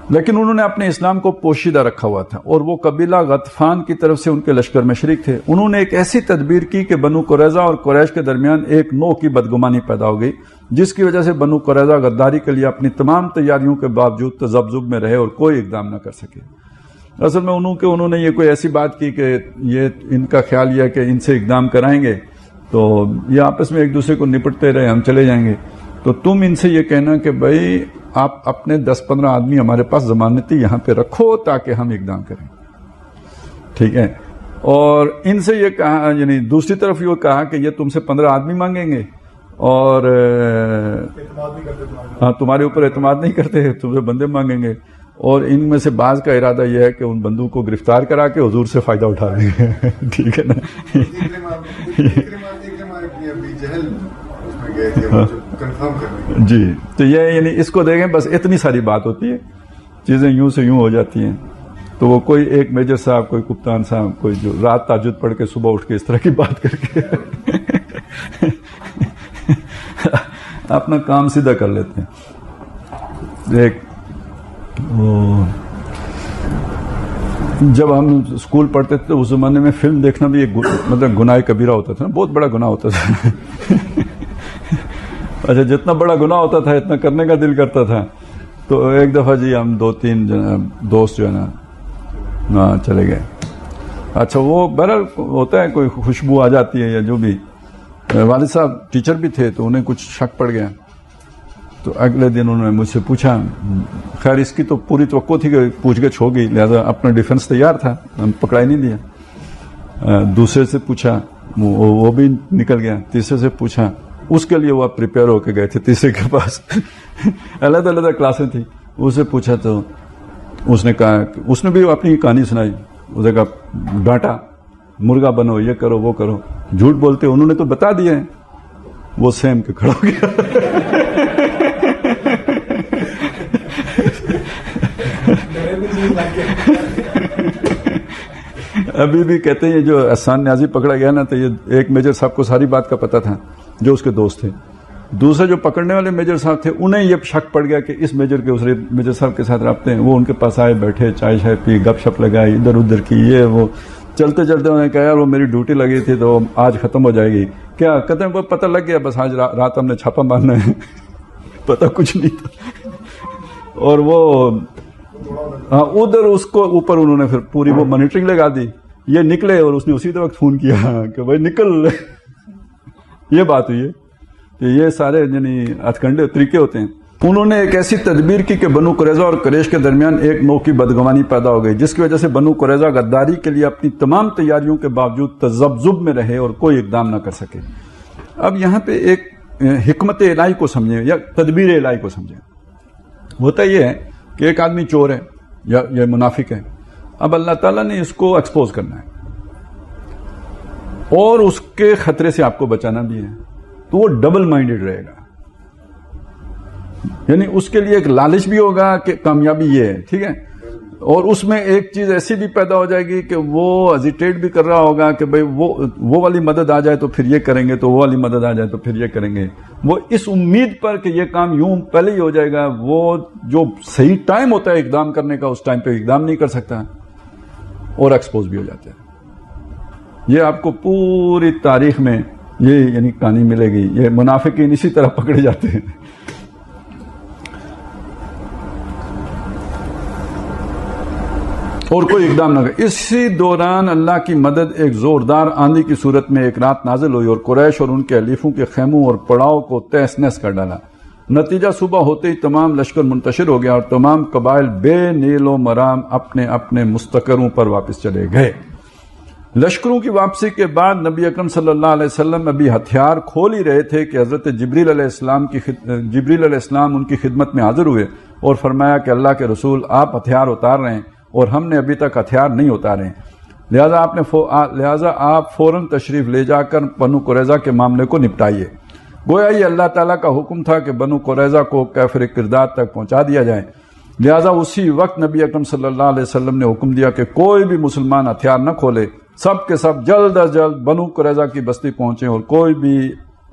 لیکن انہوں نے اپنے اسلام کو پوشیدہ رکھا ہوا تھا, اور وہ قبیلہ غطفان کی طرف سے ان کے لشکر میں شریک تھے. انہوں نے ایک ایسی تدبیر کی کہ بنو قریظہ اور قریش کے درمیان ایک نوع کی بدگمانی پیدا ہو گئی, جس کی وجہ سے بنو قریظہ غداری کے لیے اپنی تمام تیاریوں کے باوجود تذبذب میں رہے اور کوئی اقدام نہ کر سکے. اصل میں انہوں نے یہ کوئی ایسی بات کی کہ یہ ان کا خیال یہ کہ ان سے اقدام کرائیں گے تو یہ آپس میں ایک دوسرے کو نپٹتے رہے, ہم چلے جائیں گے. تو تم ان سے یہ کہنا کہ بھائی آپ اپنے 10-15 آدمی ہمارے پاس ضمانتی یہاں پہ رکھو تاکہ ہم اقدام کریں, ٹھیک ہے. اور ان سے یہ کہا, یعنی دوسری طرف یہ کہا کہ یہ تم سے 15 آدمی مانگیں گے اور تمہارے اوپر اعتماد نہیں کرتے, تم سے بندے مانگیں گے, اور ان میں سے بعض کا ارادہ یہ ہے کہ ان بندوں کو گرفتار کرا کے حضور سے فائدہ اٹھا دیں گے. ٹھیک ہے نا. جی, تو یہ یعنی اس کو دیکھیں, بس اتنی ساری بات ہوتی ہے, چیزیں یوں سے یوں ہو جاتی ہیں. تو وہ کوئی ایک میجر صاحب, کوئی کپتان صاحب, کوئی جو رات تہجد پڑھ کے صبح اٹھ کے اس طرح کی بات کر کے اپنا کام سیدھا کر لیتے ہیں. ایک جب ہم اسکول پڑھتے تھے اس زمانے میں فلم دیکھنا بھی ایک مطلب گناہ کبیرہ ہوتا تھا, بہت بڑا گناہ ہوتا تھا. اچھا, جتنا بڑا گناہ ہوتا تھا اتنا کرنے کا دل کرتا تھا. تو ایک دفعہ جی ہم 2-3 دوست جو ہے نا چلے گئے. اچھا, وہ بہرحال ہوتا ہے کوئی خوشبو آ جاتی ہے یا جو بھی. والد صاحب ٹیچر بھی تھے تو انہیں کچھ شک پڑ گیا. تو اگلے دن انہوں نے مجھ سے پوچھا, خیر اس کی تو پوری توقع تھی کہ پوچھ گچھ ہوگی, لہذا اپنا ڈیفنس تیار تھا, ہم پکڑائی نہیں دیا. دوسرے سے پوچھا, وہ بھی نکل گیا. تیسرے سے پوچھا, اس کے لیے وہ پریپیئر ہو کے گئے تھے تیسرے کے پاس. علیحدہ علیحدہ کلاسیں تھیں. اسے پوچھا تو اس نے کہا, اس نے بھی اپنی کہانی سنائی. اس نے کہا ڈانٹا, مرغا بنو, یہ کرو وہ کرو. جھوٹ بولتے, انہوں نے تو بتا دیا ہے. وہ سیم کے کھڑا ہو گیا. ابھی بھی کہتے ہیں جو احسان نیازی پکڑا گیا نا, تو یہ ایک میجر صاحب کو ساری بات کا پتا تھا جو اس کے دوست تھے. دوسرے جو پکڑنے والے میجر صاحب تھے انہیں یہ شک پڑ گیا کہ اس میجر کے اس میجر صاحب کے ساتھ رابطے ہیں. وہ ان کے پاس آئے, بیٹھے, چائے شائے پی, گپ شپ لگائی, ادھر ادھر کی, یہ وہ. چلتے چلتے انہوں نے کہا یار وہ میری ڈیوٹی لگی تھی تو آج ختم ہو جائے گی. کیا کہتے ہیں پتہ لگ گیا, بس آج رات ہم نے چھاپا مارنا ہے. پتہ کچھ نہیں تھا. اور وہ ادھر اس کو اوپر انہوں نے پھر پوری وہ مانیٹرنگ لگا دی. یہ نکلے اور اس نے اسی وقت فون کیا کہ بھائی نکل. یہ بات ہوئی ہے. یہ سارے یعنی ہتھکنڈے طریقے ہوتے ہیں. انہوں نے ایک ایسی تدبیر کی کہ بنو قریظہ اور قریش کے درمیان ایک نوع کی بدگمانی پیدا ہو گئی, جس کی وجہ سے بنو قریظہ غداری کے لیے اپنی تمام تیاریوں کے باوجود تذبذب میں رہے اور کوئی اقدام نہ کر سکے. اب یہاں پہ ایک حکمت الہی کو سمجھیں یا تدبیر الہی کو سمجھیں. ہوتا یہ ہے کہ ایک آدمی چور ہے یا منافق ہے. اب اللہ تعالیٰ نے اس کو ایکسپوز کرنا ہے اور اس کے خطرے سے آپ کو بچانا بھی ہے, تو وہ ڈبل مائنڈڈ رہے گا. یعنی اس کے لیے ایک لالچ بھی ہوگا کہ کامیابی یہ ہے, ٹھیک ہے, اور اس میں ایک چیز ایسی بھی پیدا ہو جائے گی کہ وہ ہیزیٹیٹ بھی کر رہا ہوگا کہ بھئی وہ والی مدد آ جائے تو پھر یہ کریں گے, تو وہ والی مدد آ جائے تو پھر یہ کریں گے. وہ اس امید پر کہ یہ کام یوں پہلے ہی ہو جائے گا, وہ جو صحیح ٹائم ہوتا ہے اقدام کرنے کا اس ٹائم پہ اقدام نہیں کر سکتا. اور ایکسپوز بھی ہو جاتے ہیں. یہ آپ کو پوری تاریخ میں یہ یعنی کہانی ملے گی. یہ منافقین اسی طرح پکڑے جاتے ہیں. اور کوئی اقدام نہ کرے. اسی دوران اللہ کی مدد ایک زوردار آندھی کی صورت میں ایک رات نازل ہوئی اور قریش اور ان کے حلیفوں کے خیموں اور پڑاؤ کو تہس نہس کر ڈالا. نتیجہ صبح ہوتے ہی تمام لشکر منتشر ہو گیا اور تمام قبائل بے نیل و مرام اپنے اپنے مستقروں پر واپس چلے گئے. لشکروں کی واپسی کے بعد نبی اکرم صلی اللہ علیہ وسلم ابھی ہتھیار کھول ہی رہے تھے کہ حضرت جبریل علیہ السلام ان کی خدمت میں حاضر ہوئے اور فرمایا کہ اللہ کے رسول آپ ہتھیار اتار رہے ہیں اور ہم نے ابھی تک ہتھیار نہیں اتارے، لہذا آپ فوراً تشریف لے جا کر بنو قریظہ کے معاملے کو نپٹائیے. گویا یہ اللہ تعالیٰ کا حکم تھا کہ بنو قریظہ کو کیفر کردار تک پہنچا دیا جائے. لہذا اسی وقت نبی اکرم صلی اللہ علیہ وسلم نے حکم دیا کہ کوئی بھی مسلمان ہتھیار نہ کھولے، سب کے سب جلد از جلد بنو قریظہ کی بستی پہنچیں اور کوئی بھی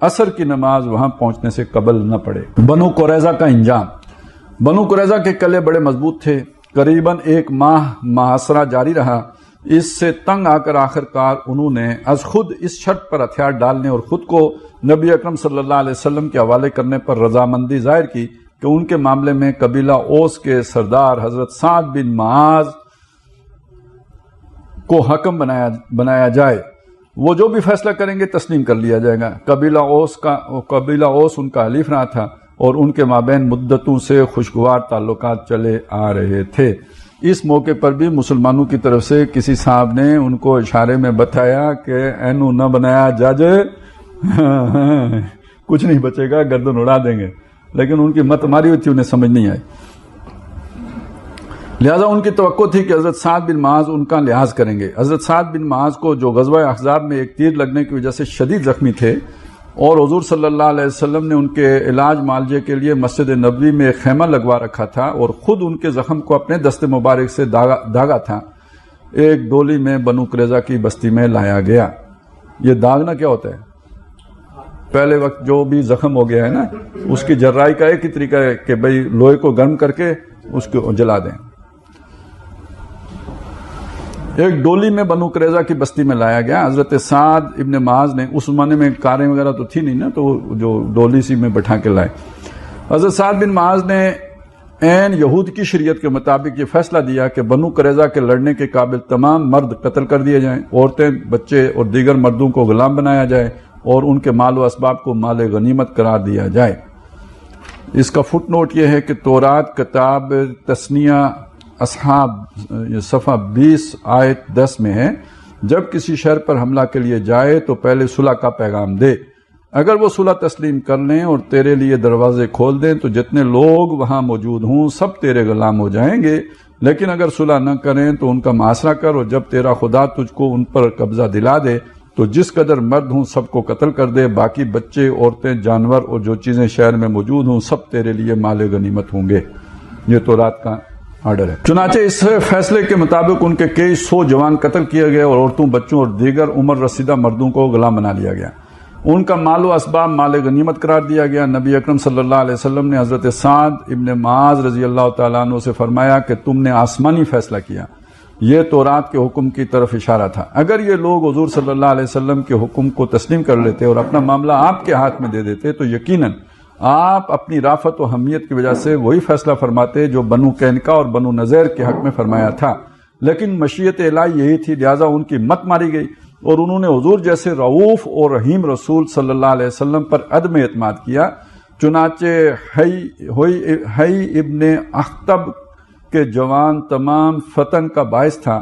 عصر کی نماز وہاں پہنچنے سے قبل نہ پڑے. بنو قریظہ کا انجام. بنو قریظہ کے قلعے بڑے مضبوط تھے. قریباً 1 ماہ محاصرہ جاری رہا. اس سے تنگ آ کر آخرکار انہوں نے از خود اس شرط پر ہتھیار ڈالنے اور خود کو نبی اکرم صلی اللہ علیہ وسلم کے حوالے کرنے پر رضامندی ظاہر کی کہ ان کے معاملے میں قبیلہ اوس کے سردار حضرت سعد بن معاذ کو حکم بنایا جائے. وہ جو بھی فیصلہ کریں گے تسلیم کر لیا جائے گا. قبیلہ اوس ان کا حلیف رہا تھا اور ان کے مابین مدتوں سے خوشگوار تعلقات چلے آ رہے تھے. اس موقع پر بھی مسلمانوں کی طرف سے کسی صاحب نے ان کو اشارے میں بتایا کہ اینو نہ بنایا جج کچھ نہیں بچے گا، گردن اڑا دیں گے. لیکن ان کی مت ماری ہوئی تھی، انہیں سمجھ نہیں آئی. لہذا ان کی توقع تھی کہ حضرت سعد بن معاذ ان کا لحاظ کریں گے. حضرت سعد بن معاذ کو جو غزوہ احزاب میں ایک تیر لگنے کی وجہ سے شدید زخمی تھے اور حضور صلی اللہ علیہ وسلم نے ان کے علاج معالجے کے لیے مسجد نبوی میں ایک خیمہ لگوا رکھا تھا اور خود ان کے زخم کو اپنے دست مبارک سے داغا تھا، ایک ڈولی میں بنو قریظہ کی بستی میں لایا گیا. یہ داغنا کیا ہوتا ہے؟ پہلے وقت جو بھی زخم ہو گیا ہے نا، اس کی جرائی کا ایک ہی طریقہ ہے کہ بھئی لوہے کو گرم کر کے اس کو جلا دیں. ایک ڈولی میں بنو قریظہ کی بستی میں لایا گیا. حضرت سعد ابن معاذ نے، اس زمانے میں کاریں وغیرہ تو تھی نہیں نا، تو جو ڈولی سی میں بٹھا کے لائے. حضرت سعد بن معاذ نے عین یہود کی شریعت کے مطابق یہ فیصلہ دیا کہ بنو قریظہ کے لڑنے کے قابل تمام مرد قتل کر دیے جائیں، عورتیں، بچے اور دیگر مردوں کو غلام بنایا جائے اور ان کے مال و اسباب کو مال غنیمت قرار دیا جائے. اس کا فٹ نوٹ یہ ہے کہ تورات کتاب تثنیہ اصحاب صفحہ 20 آیت 10 میں ہے، جب کسی شہر پر حملہ کے لیے جائے تو پہلے صلح کا پیغام دے. اگر وہ صلح تسلیم کر لیں اور تیرے لیے دروازے کھول دیں تو جتنے لوگ وہاں موجود ہوں سب تیرے غلام ہو جائیں گے. لیکن اگر صلح نہ کریں تو ان کا محاصرہ کر اور جب تیرا خدا تجھ کو ان پر قبضہ دلا دے تو جس قدر مرد ہوں سب کو قتل کر دے. باقی بچے، عورتیں، جانور اور جو چیزیں شہر میں موجود ہوں سب تیرے لیے مال غنیمت ہوں گے. یہ تورات کا آرڈر ہے. چنانچہ اس فیصلے کے مطابق ان کے کئی 100 جوان قتل کیے گئے اور عورتوں، بچوں اور دیگر عمر رسیدہ مردوں کو غلام بنا لیا گیا. ان کا مال و اسباب مال غنیمت قرار دیا گیا. نبی اکرم صلی اللہ علیہ وسلم نے حضرت سعد ابن معاذ رضی اللہ تعالیٰ عنہ سے فرمایا کہ تم نے آسمانی فیصلہ کیا. یہ تورات کے حکم کی طرف اشارہ تھا. اگر یہ لوگ حضور صلی اللہ علیہ وسلم کے حکم کو تسلیم کر لیتے اور اپنا معاملہ آپ کے ہاتھ میں دے دیتے تو یقیناً آپ اپنی رافت و حمیت کی وجہ سے وہی فیصلہ فرماتے جو بنو قینقاع اور بنو نذیر کے حق میں فرمایا تھا. لیکن مشیت الہی یہی تھی، لہذا ان کی مت ماری گئی اور انہوں نے حضور جیسے رؤوف اور رحیم رسول صلی اللہ علیہ وسلم پر عدم اعتماد کیا. چنانچہ حی ابن اخطب کے جوان تمام فتن کا باعث تھا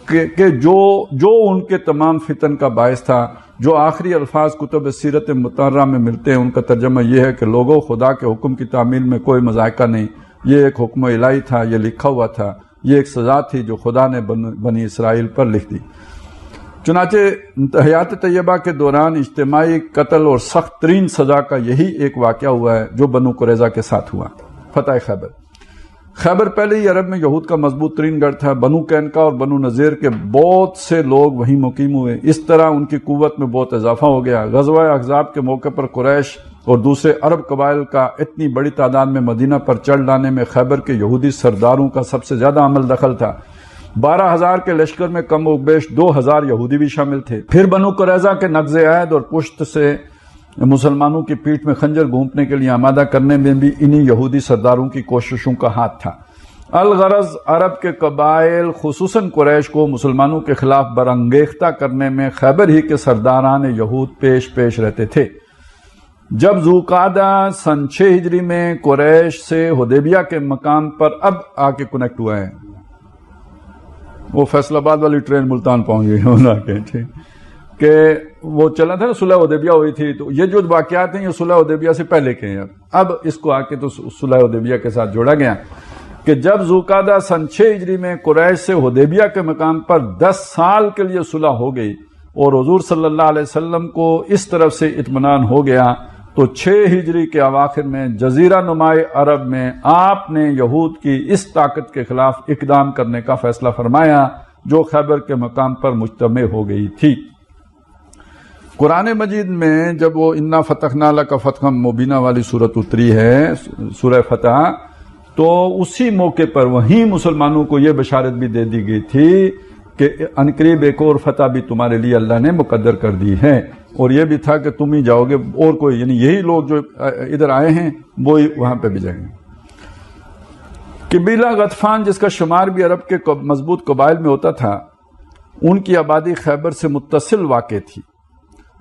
کہ جو ان کے تمام فتن کا باعث تھا. جو آخری الفاظ کتب سیرت مطہرہ میں ملتے ہیں ان کا ترجمہ یہ ہے کہ لوگوں، خدا کے حکم کی تعمیل میں کوئی مذائقہ نہیں. یہ ایک حکم الہی تھا، یہ لکھا ہوا تھا، یہ ایک سزا تھی جو خدا نے بنی اسرائیل پر لکھ دی. چنانچہ حیات طیبہ کے دوران اجتماعی قتل اور سخت ترین سزا کا یہی ایک واقعہ ہوا ہے جو بنو قریظہ کے ساتھ ہوا. فتح خیبر پہلے ہی عرب میں یہود کا مضبوط ترین گڑھ تھا. بنو قینقاع اور بنو نذیر کے بہت سے لوگ وہیں مقیم ہوئے. اس طرح ان کی قوت میں بہت اضافہ ہو گیا. غزوہ احزاب کے موقع پر قریش اور دوسرے عرب قبائل کا اتنی بڑی تعداد میں مدینہ پر چڑھ لانے میں خیبر کے یہودی سرداروں کا سب سے زیادہ عمل دخل تھا. 12,000 کے لشکر میں کم و بیش 2,000 یہودی بھی شامل تھے۔ پھر بنو قریظہ کے نقض عہد اور پشت سے مسلمانوں کی پیٹھ میں خنجر گھونپنے کے لیے آمادہ کرنے میں بھی انہی یہودی سرداروں کی کوششوں کا ہاتھ تھا۔ الغرض عرب کے قبائل خصوصاً قریش کو مسلمانوں کے خلاف برانگیختہ کرنے میں خیبر ہی کے سرداران یہود پیش رہتے تھے۔ جب ذوالقعدہ سن 6 ہجری میں قریش سے حدیبیہ کے مقام پر اب آ کے کنیکٹ ہوا ہے، وہ فیصل آباد والی ٹرین ملتان پہنچ گئی ہونا کے ٹھیک کہ وہ چلا تھا نا، صلح حدیبیہ ہوئی تھی، تو یہ جو واقعات ہیں یہ صلح حدیبیہ سے پہلے کے ہیں۔ اب اس کو آ کے تو صلح حدیبیہ کے ساتھ جوڑا گیا کہ جب ذوالقعدہ سن 6 ہجری میں قریش سے حدیبیہ کے مقام پر 10 سال کے لیے صلح ہو گئی اور حضور صلی اللہ علیہ وسلم کو اس طرف سے اطمینان ہو گیا، تو 6 ہجری کے اواخر میں جزیرہ نماء عرب میں آپ نے یہود کی اس طاقت کے خلاف اقدام کرنے کا فیصلہ فرمایا جو خیبر کے مقام پر مجتمع ہو گئی تھی۔ قرآن مجید میں جب وہ انا فتحنا لک فتحا مبینہ والی صورت اتری ہے، سورہ فتح، تو اسی موقع پر وہیں مسلمانوں کو یہ بشارت بھی دے دی گئی تھی کہ عنقریب ایک اور فتح بھی تمہارے لیے اللہ نے مقدر کر دی ہے، اور یہ بھی تھا کہ تم ہی جاؤ گے اور کوئی، یعنی یہی لوگ جو ادھر آئے ہیں وہی وہاں پہ بھی جائیں گے۔ قبیلہ غطفان جس کا شمار بھی عرب کے مضبوط قبائل میں ہوتا تھا، ان کی آبادی خیبر سے متصل واقع تھی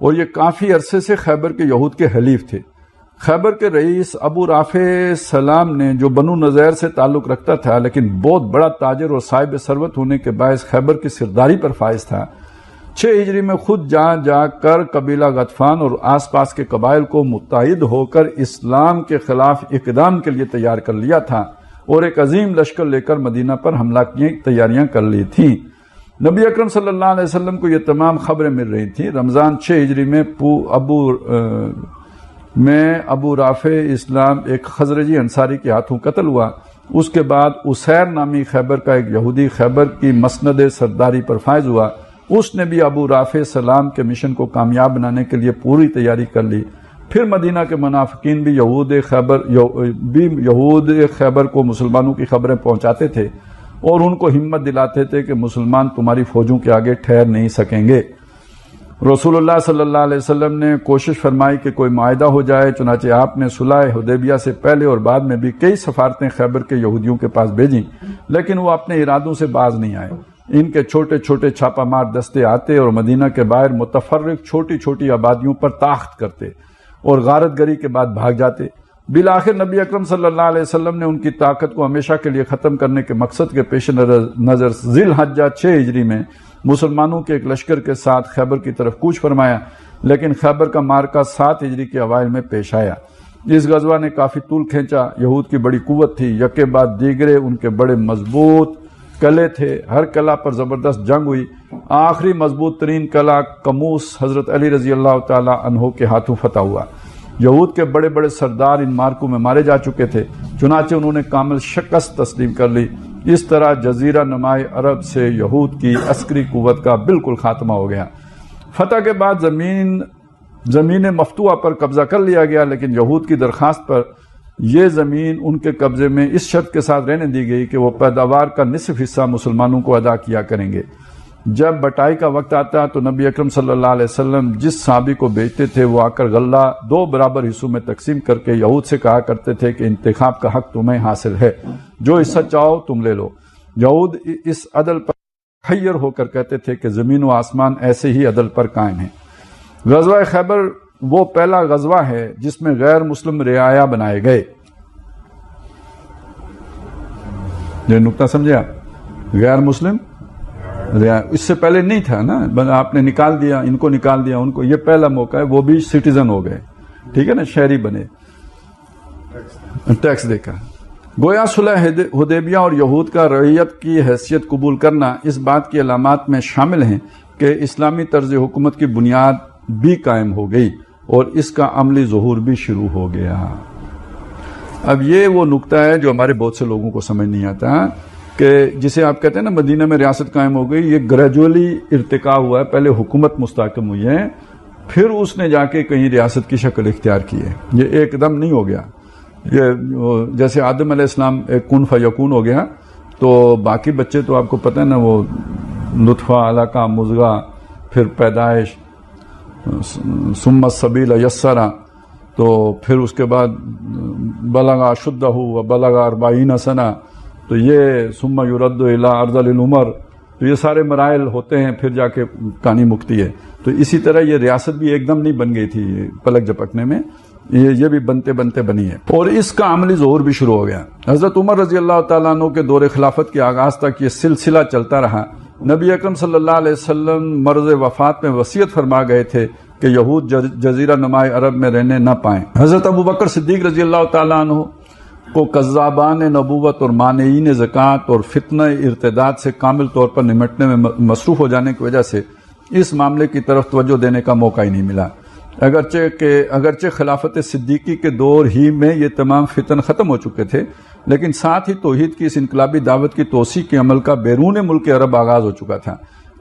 اور یہ کافی عرصے سے خیبر کے یہود کے حلیف تھے۔ خیبر کے رئیس ابو رافع سلام نے جو بنو نذیر سے تعلق رکھتا تھا لیکن بہت بڑا تاجر اور صاحب ثروت ہونے کے باعث خیبر کی سرداری پر فائز تھا، 6 ہجری میں خود جا کر قبیلہ غطفان اور آس پاس کے قبائل کو متحد ہو کر اسلام کے خلاف اقدام کے لیے تیار کر لیا تھا اور ایک عظیم لشکر لے کر مدینہ پر حملہ کی تیاریاں کر لی تھیں۔ نبی اکرم صلی اللہ علیہ وسلم کو یہ تمام خبریں مل رہی تھیں۔ رمضان 6 ہجری میں ابو رافع اسلام ایک خزرجی انصاری کے ہاتھوں قتل ہوا۔ اس کے بعد اسیر نامی خیبر کا ایک یہودی خیبر کی مسند سرداری پر فائز ہوا، اس نے بھی ابو رافع سلام کے مشن کو کامیاب بنانے کے لیے پوری تیاری کر لی۔ پھر مدینہ کے منافقین بھی یہود خیبر کو مسلمانوں کی خبریں پہنچاتے تھے اور ان کو ہمت دلاتے تھے کہ مسلمان تمہاری فوجوں کے آگے ٹھہر نہیں سکیں گے۔ رسول اللہ صلی اللہ علیہ وسلم نے کوشش فرمائی کہ کوئی معاہدہ ہو جائے، چنانچہ آپ نے صلح حدیبیہ سے پہلے اور بعد میں بھی کئی سفارتیں خیبر کے یہودیوں کے پاس بھیجیں، لیکن وہ اپنے ارادوں سے باز نہیں آئے۔ ان کے چھوٹے چھوٹے چھاپہ مار دستے آتے اور مدینہ کے باہر متفرق چھوٹی چھوٹی آبادیوں پر تاخت کرتے اور غارت گری کے بعد بھاگ جاتے۔ بالآخر نبی اکرم صلی اللہ علیہ وسلم نے ان کی طاقت کو ہمیشہ کے لیے ختم کرنے کے مقصد کے پیش نظر ذی الحجہ 6 ہجری میں مسلمانوں کے ایک لشکر کے ساتھ خیبر کی طرف کوچ فرمایا، لیکن خیبر کا مارکہ 7 ہجری کے اوائل میں پیش آیا۔ اس غزوہ نے کافی طول کھینچا، یہود کی بڑی قوت تھی، یکے بعد دیگرے ان کے بڑے مضبوط قلعے تھے، ہر قلعہ پر زبردست جنگ ہوئی۔ آخری مضبوط ترین قلعہ قموس حضرت علی رضی اللہ تعالی عنہ کے ہاتھوں فتح ہوا۔ یہود کے بڑے بڑے سردار ان مارکوں میں مارے جا چکے تھے، چنانچہ انہوں نے کامل شکست تسلیم کر لی۔ اس طرح جزیرہ نماء عرب سے یہود کی عسکری قوت کا بالکل خاتمہ ہو گیا۔ فتح کے بعد زمین مفتوحہ پر قبضہ کر لیا گیا، لیکن یہود کی درخواست پر یہ زمین ان کے قبضے میں اس شرط کے ساتھ رہنے دی گئی کہ وہ پیداوار کا نصف حصہ مسلمانوں کو ادا کیا کریں گے۔ جب بٹائی کا وقت آتا تو نبی اکرم صلی اللہ علیہ وسلم جس صحابی کو بیچتے تھے وہ آ کر غلہ 2 برابر حصوں میں تقسیم کر کے یہود سے کہا کرتے تھے کہ انتخاب کا حق تمہیں حاصل ہے، جو حصہ چاہو تم لے لو۔ یہود اس عدل پر خیر ہو کر کہتے تھے کہ زمین و آسمان ایسے ہی عدل پر قائم ہیں۔ غزوہ خیبر وہ پہلا غزوہ ہے جس میں غیر مسلم رعایا بنائے گئے۔ یہ نقطہ سمجھے آپ؟ غیر مسلم اس سے پہلے نہیں تھا نا، آپ نے نکال دیا، ان کو نکال دیا، ان کو، یہ پہلا موقع ہے، وہ بھی سٹیزن ہو گئے، ٹھیک ہے نا، شہری بنے، ٹیکس دے کر۔ گویا صلح حدیبیہ اور یہود کا رعیت کی حیثیت قبول کرنا اس بات کی علامات میں شامل ہیں کہ اسلامی طرز حکومت کی بنیاد بھی قائم ہو گئی اور اس کا عملی ظہور بھی شروع ہو گیا۔ اب یہ وہ نقطہ ہے جو ہمارے بہت سے لوگوں کو سمجھ نہیں آتا کہ جسے آپ کہتے ہیں نا مدینہ میں ریاست قائم ہو گئی، یہ گریجولی ارتقا ہوا ہے، پہلے حکومت مستحکم ہوئی ہے، پھر اس نے جا کے کہیں ریاست کی شکل اختیار کی ہے، یہ ایک دم نہیں ہو گیا۔ یہ جیسے آدم علیہ السلام ایک کن فیکون ہو گیا، تو باقی بچے تو آپ کو پتہ ہے نا، وہ نطفہ، علقہ، مضغہ، پھر پیدائش، ثم السبیل یسرا، تو پھر اس کے بعد بلغ اشدہ و بلغ 40 سنہ، تو یہ ثم یرد الی ارذل العمر، تو یہ سارے مراحل ہوتے ہیں، پھر جا کے کہانی مکتی ہے۔ تو اسی طرح یہ ریاست بھی ایک دم نہیں بن گئی تھی پلک جھپکنے میں، یہ بھی بنتے بنتے بنی ہے، اور اس کا عملی ظہور بھی شروع ہو گیا۔ حضرت عمر رضی اللہ تعالیٰ عنہ کے دور خلافت کے آغاز تک یہ سلسلہ چلتا رہا۔ نبی اکرم صلی اللہ علیہ وسلم مرض وفات میں وصیت فرما گئے تھے کہ یہود جزیرہ نمائے عرب میں رہنے نہ پائیں۔ حضرت ابوبکر صدیق رضی اللہ تعالیٰ عنہ کو کذابان نبوت اور مانعین زکوٰۃ اور فتنہ ارتداد سے کامل طور پر نمٹنے میں مصروف ہو جانے کی وجہ سے اس معاملے کی طرف توجہ دینے کا موقع ہی نہیں ملا، اگرچہ خلافت صدیقی کے دور ہی میں یہ تمام فتن ختم ہو چکے تھے، لیکن ساتھ ہی توحید کی اس انقلابی دعوت کی توسیع کے عمل کا بیرون ملک عرب آغاز ہو چکا تھا۔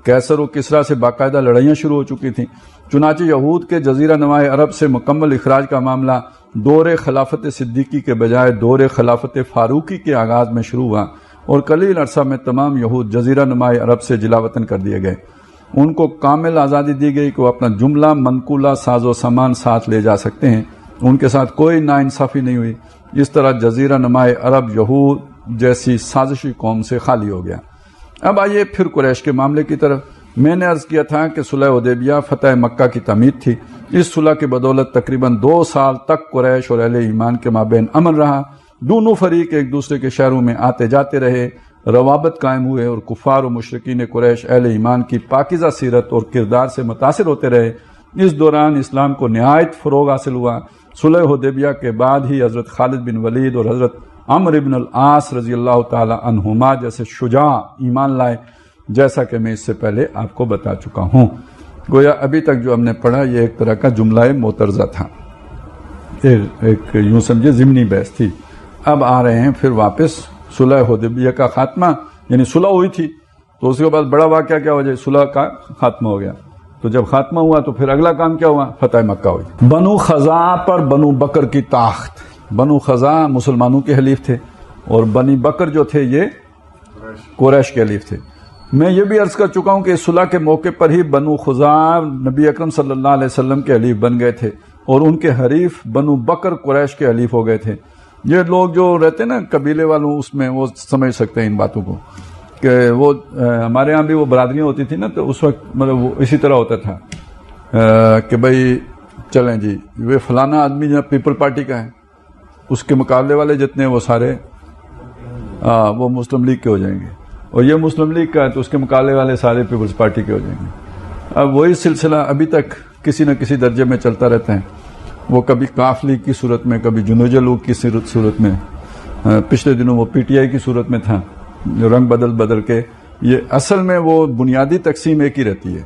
قیصر و کسریٰ سے باقاعدہ لڑائیاں شروع ہو چکی تھیں، چنانچہ یہود کے جزیرہ نمائے عرب سے مکمل اخراج کا معاملہ دور خلافت صدیقی کے بجائے دور خلافت فاروقی کے آغاز میں شروع ہوا، اور قلیل عرصہ میں تمام یہود جزیرہ نمائے عرب سے جلاوطن کر دیے گئے۔ ان کو کامل آزادی دی گئی کہ وہ اپنا جملہ منقولہ ساز و سامان ساتھ لے جا سکتے ہیں، ان کے ساتھ کوئی ناانصافی نہیں ہوئی۔ اس طرح جزیرہ نمائے عرب یہود جیسی سازشی قوم سے خالی ہو گیا۔ اب آئیے پھر قریش کے معاملے کی طرف۔ میں نے عرض کیا تھا کہ صلح حدیبیہ فتح مکہ کی تعمید تھی۔ اس صلح کی بدولت تقریباً 2 سال تک قریش اور اہل ایمان کے مابین امن رہا، دونوں فریق ایک دوسرے کے شہروں میں آتے جاتے رہے، روابط قائم ہوئے، اور کفار و مشرکین قریش اہل ایمان کی پاکیزہ سیرت اور کردار سے متاثر ہوتے رہے۔ اس دوران اسلام کو نہایت فروغ حاصل ہوا۔ صلح حدیبیہ کے بعد ہی حضرت خالد بن ولید اور حضرت عمرو بن العاص رضی اللہ تعالی عنہما جیسے شجاع ایمان لائے، جیسا کہ میں اس سے پہلے آپ کو بتا چکا ہوں۔ گویا ابھی تک جو ہم نے پڑھا یہ ایک طرح کا جملہ معترضہ تھا، ایک یوں سمجھے ضمنی بحث تھی۔ اب آ رہے ہیں پھر واپس صلح حدیبیہ کا خاتمہ، یعنی صلح ہوئی تھی تو اس کے بعد بڑا واقعہ کیا ہو جائے، صلح کا خاتمہ ہو گیا۔ تو جب خاتمہ ہوا تو پھر اگلا کام کیا ہوا، فتح مکہ ہوئی۔ بنو خزاعہ پر بنو بکر کی تاخت۔ بنو خزاعہ مسلمانوں کے حلیف تھے، اور بنی بکر جو تھے یہ قریش کے حلیف تھے۔ میں یہ بھی عرض کر چکا ہوں کہ اس صلح کے موقع پر ہی بنو خزاعہ نبی اکرم صلی اللہ علیہ وسلم کے حلیف بن گئے تھے، اور ان کے حریف بنو بکر قریش کے حلیف ہو گئے تھے۔ یہ لوگ جو رہتے ہیں نا قبیلے والوں، اس میں وہ سمجھ سکتے ہیں ان باتوں کو، کہ وہ ہمارے ہاں بھی وہ برادریاں ہوتی تھی نا، تو اس وقت مطلب وہ اسی طرح ہوتا تھا کہ بھائی چلیں جی وہ فلانا آدمی جو پیپل پارٹی کا ہے، اس کے مقابلے والے جتنے وہ سارے وہ مسلم لیگ کے ہو جائیں گے، اور یہ مسلم لیگ کا ہے تو اس کے مقابلے والے سارے پیپلز پارٹی کے ہو جائیں گے۔ اب وہی سلسلہ ابھی تک کسی نہ کسی درجے میں چلتا رہتا ہے، وہ کبھی کاف لیگ کی صورت میں، کبھی جنوجہ لوگ کی صورت میں، پچھلے دنوں وہ پی ٹی آئی کی صورت میں تھا، جو رنگ بدل کے۔ یہ اصل میں وہ بنیادی تقسیم ایک ہی رہتی ہے،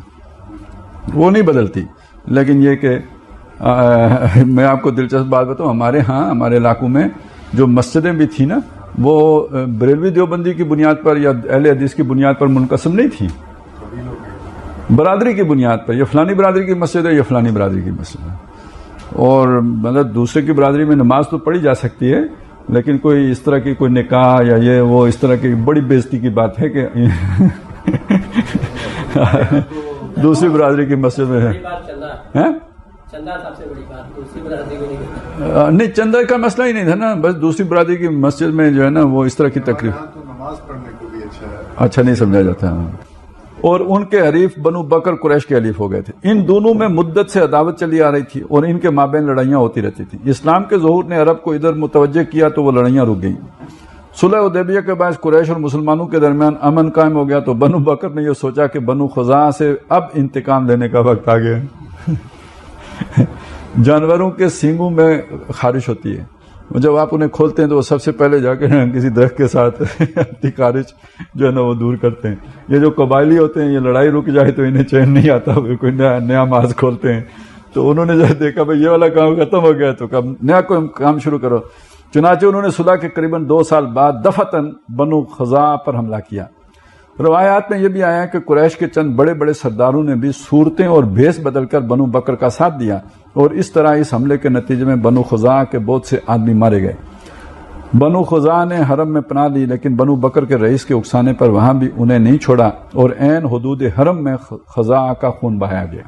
وہ نہیں بدلتی۔ لیکن یہ کہ میں آپ کو دلچسپ بات بتاؤں، ہمارے ہاں ہمارے علاقوں میں جو مسجدیں بھی تھیں نا، وہ بریلوی دیوبندی کی بنیاد پر یا اہل حدیث کی بنیاد پر منقسم نہیں تھیں، برادری کی بنیاد پر، یہ فلانی برادری کی مسجد ہے، یہ فلانی برادری کی مسجد ہے۔ اور مطلب دوسرے کی برادری میں نماز تو پڑھی جا سکتی ہے، لیکن کوئی اس طرح کی کوئی نکاح یا یہ وہ اس طرح کی بڑی بےزتی کی بات ہے کہ دوسری برادری کی مسجد میں ہے۔ نہیں، چندہ کا مسئلہ ہی نہیں تھا نا، بس دوسری برادری کی مسجد میں جو ہے نا وہ اس طرح کی تقریب نماز پڑھنے کو بھی اچھا نہیں سمجھا جاتا ہے۔ اور ان کے حریف بنو بکر قریش کے حلیف ہو گئے تھے۔ ان دونوں میں مدت سے عداوت چلی آ رہی تھی، اور ان کے مابین لڑائیاں ہوتی رہتی تھیں۔ اسلام کے ظہور نے عرب کو ادھر متوجہ کیا تو وہ لڑائیاں رک گئیں۔ صلح حدیبیہ کے باعث قریش اور مسلمانوں کے درمیان امن قائم ہو گیا، تو بنو بکر نے یہ سوچا کہ بنو خزاعہ سے اب انتقام لینے کا وقت آ گیا۔ جانوروں کے سینگوں میں خارش ہوتی ہے، جب آپ انہیں کھولتے ہیں تو وہ سب سے پہلے جا کے کسی درخت کے ساتھ اپنی خارش جو ہے نا وہ دور کرتے ہیں۔ یہ جو قبائلی ہوتے ہیں، یہ لڑائی رک جائے تو انہیں چین نہیں آتا، کوئی نیا ماز کھولتے ہیں۔ تو انہوں نے جب دیکھا بھائی یہ والا کام ختم ہو گیا تو نیا کوئی کام شروع کرو۔ چنانچہ انہوں نے صلح کے قریباً 2 سال بعد دفعتاً بنو خزاعہ پر حملہ کیا۔ روایات میں یہ بھی آیا کہ قریش کے چند بڑے بڑے سرداروں نے بھی صورتیں اور بھیس بدل کر بنو بکر کا ساتھ دیا، اور اس طرح اس حملے کے نتیجے میں بنو خزاعہ کے بہت سے آدمی مارے گئے۔ بنو خزاع نے حرم میں پناہ لی، لیکن بنو بکر کے رئیس کے اکسانے پر وہاں بھی انہیں نہیں چھوڑا اور عین حدود حرم میں خزاع کا خون بہایا گیا۔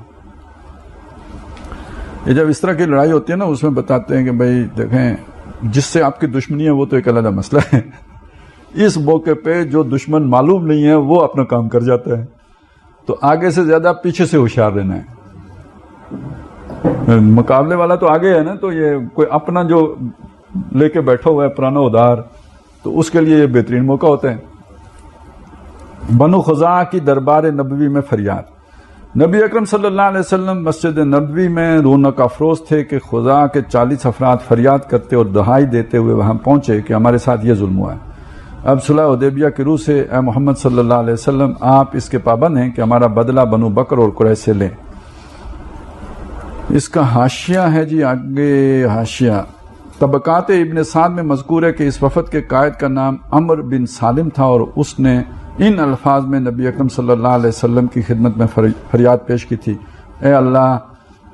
یہ جب اس طرح کی لڑائی ہوتی ہے نا، اس میں بتاتے ہیں کہ بھائی دیکھیں، جس سے آپ کی دشمنی ہے وہ تو ایک علیحدہ مسئلہ ہے، اس موقع پہ جو دشمن معلوم نہیں ہے وہ اپنا کام کر جاتا ہے، تو آگے سے زیادہ پیچھے سے ہوشیار رہنا ہے۔ مقابلے والا تو آگے ہے نا، تو یہ کوئی اپنا جو لے کے بیٹھا ہوا ہے پرانا ادار، تو اس کے لیے یہ بہترین موقع ہوتا ہے۔ بنو خزاع کی دربار نبوی میں فریاد۔ نبی اکرم صلی اللہ علیہ وسلم مسجد نبوی میں رونق افروز تھے کہ خزاع کے 40 افراد فریاد کرتے اور دہائی دیتے ہوئے وہاں پہنچے کہ ہمارے ساتھ یہ ظلم ہوا ہے۔ اب صلح حدیبیہ کی روح سے اے محمد صلی اللہ علیہ وسلم، آپ اس کے پابند ہیں کہ ہمارا بدلہ بنو بکر اور قریش سے لیں۔ اس کا حاشیہ ہے جی، آگے حاشیہ۔ طبقات ابن سعد میں مذکور ہے کہ اس وفد کے قائد کا نام عمر بن سالم تھا اور اس نے ان الفاظ میں نبی اکرم صلی اللہ علیہ وسلم کی خدمت میں فریاد پیش کی تھی، اے اللہ،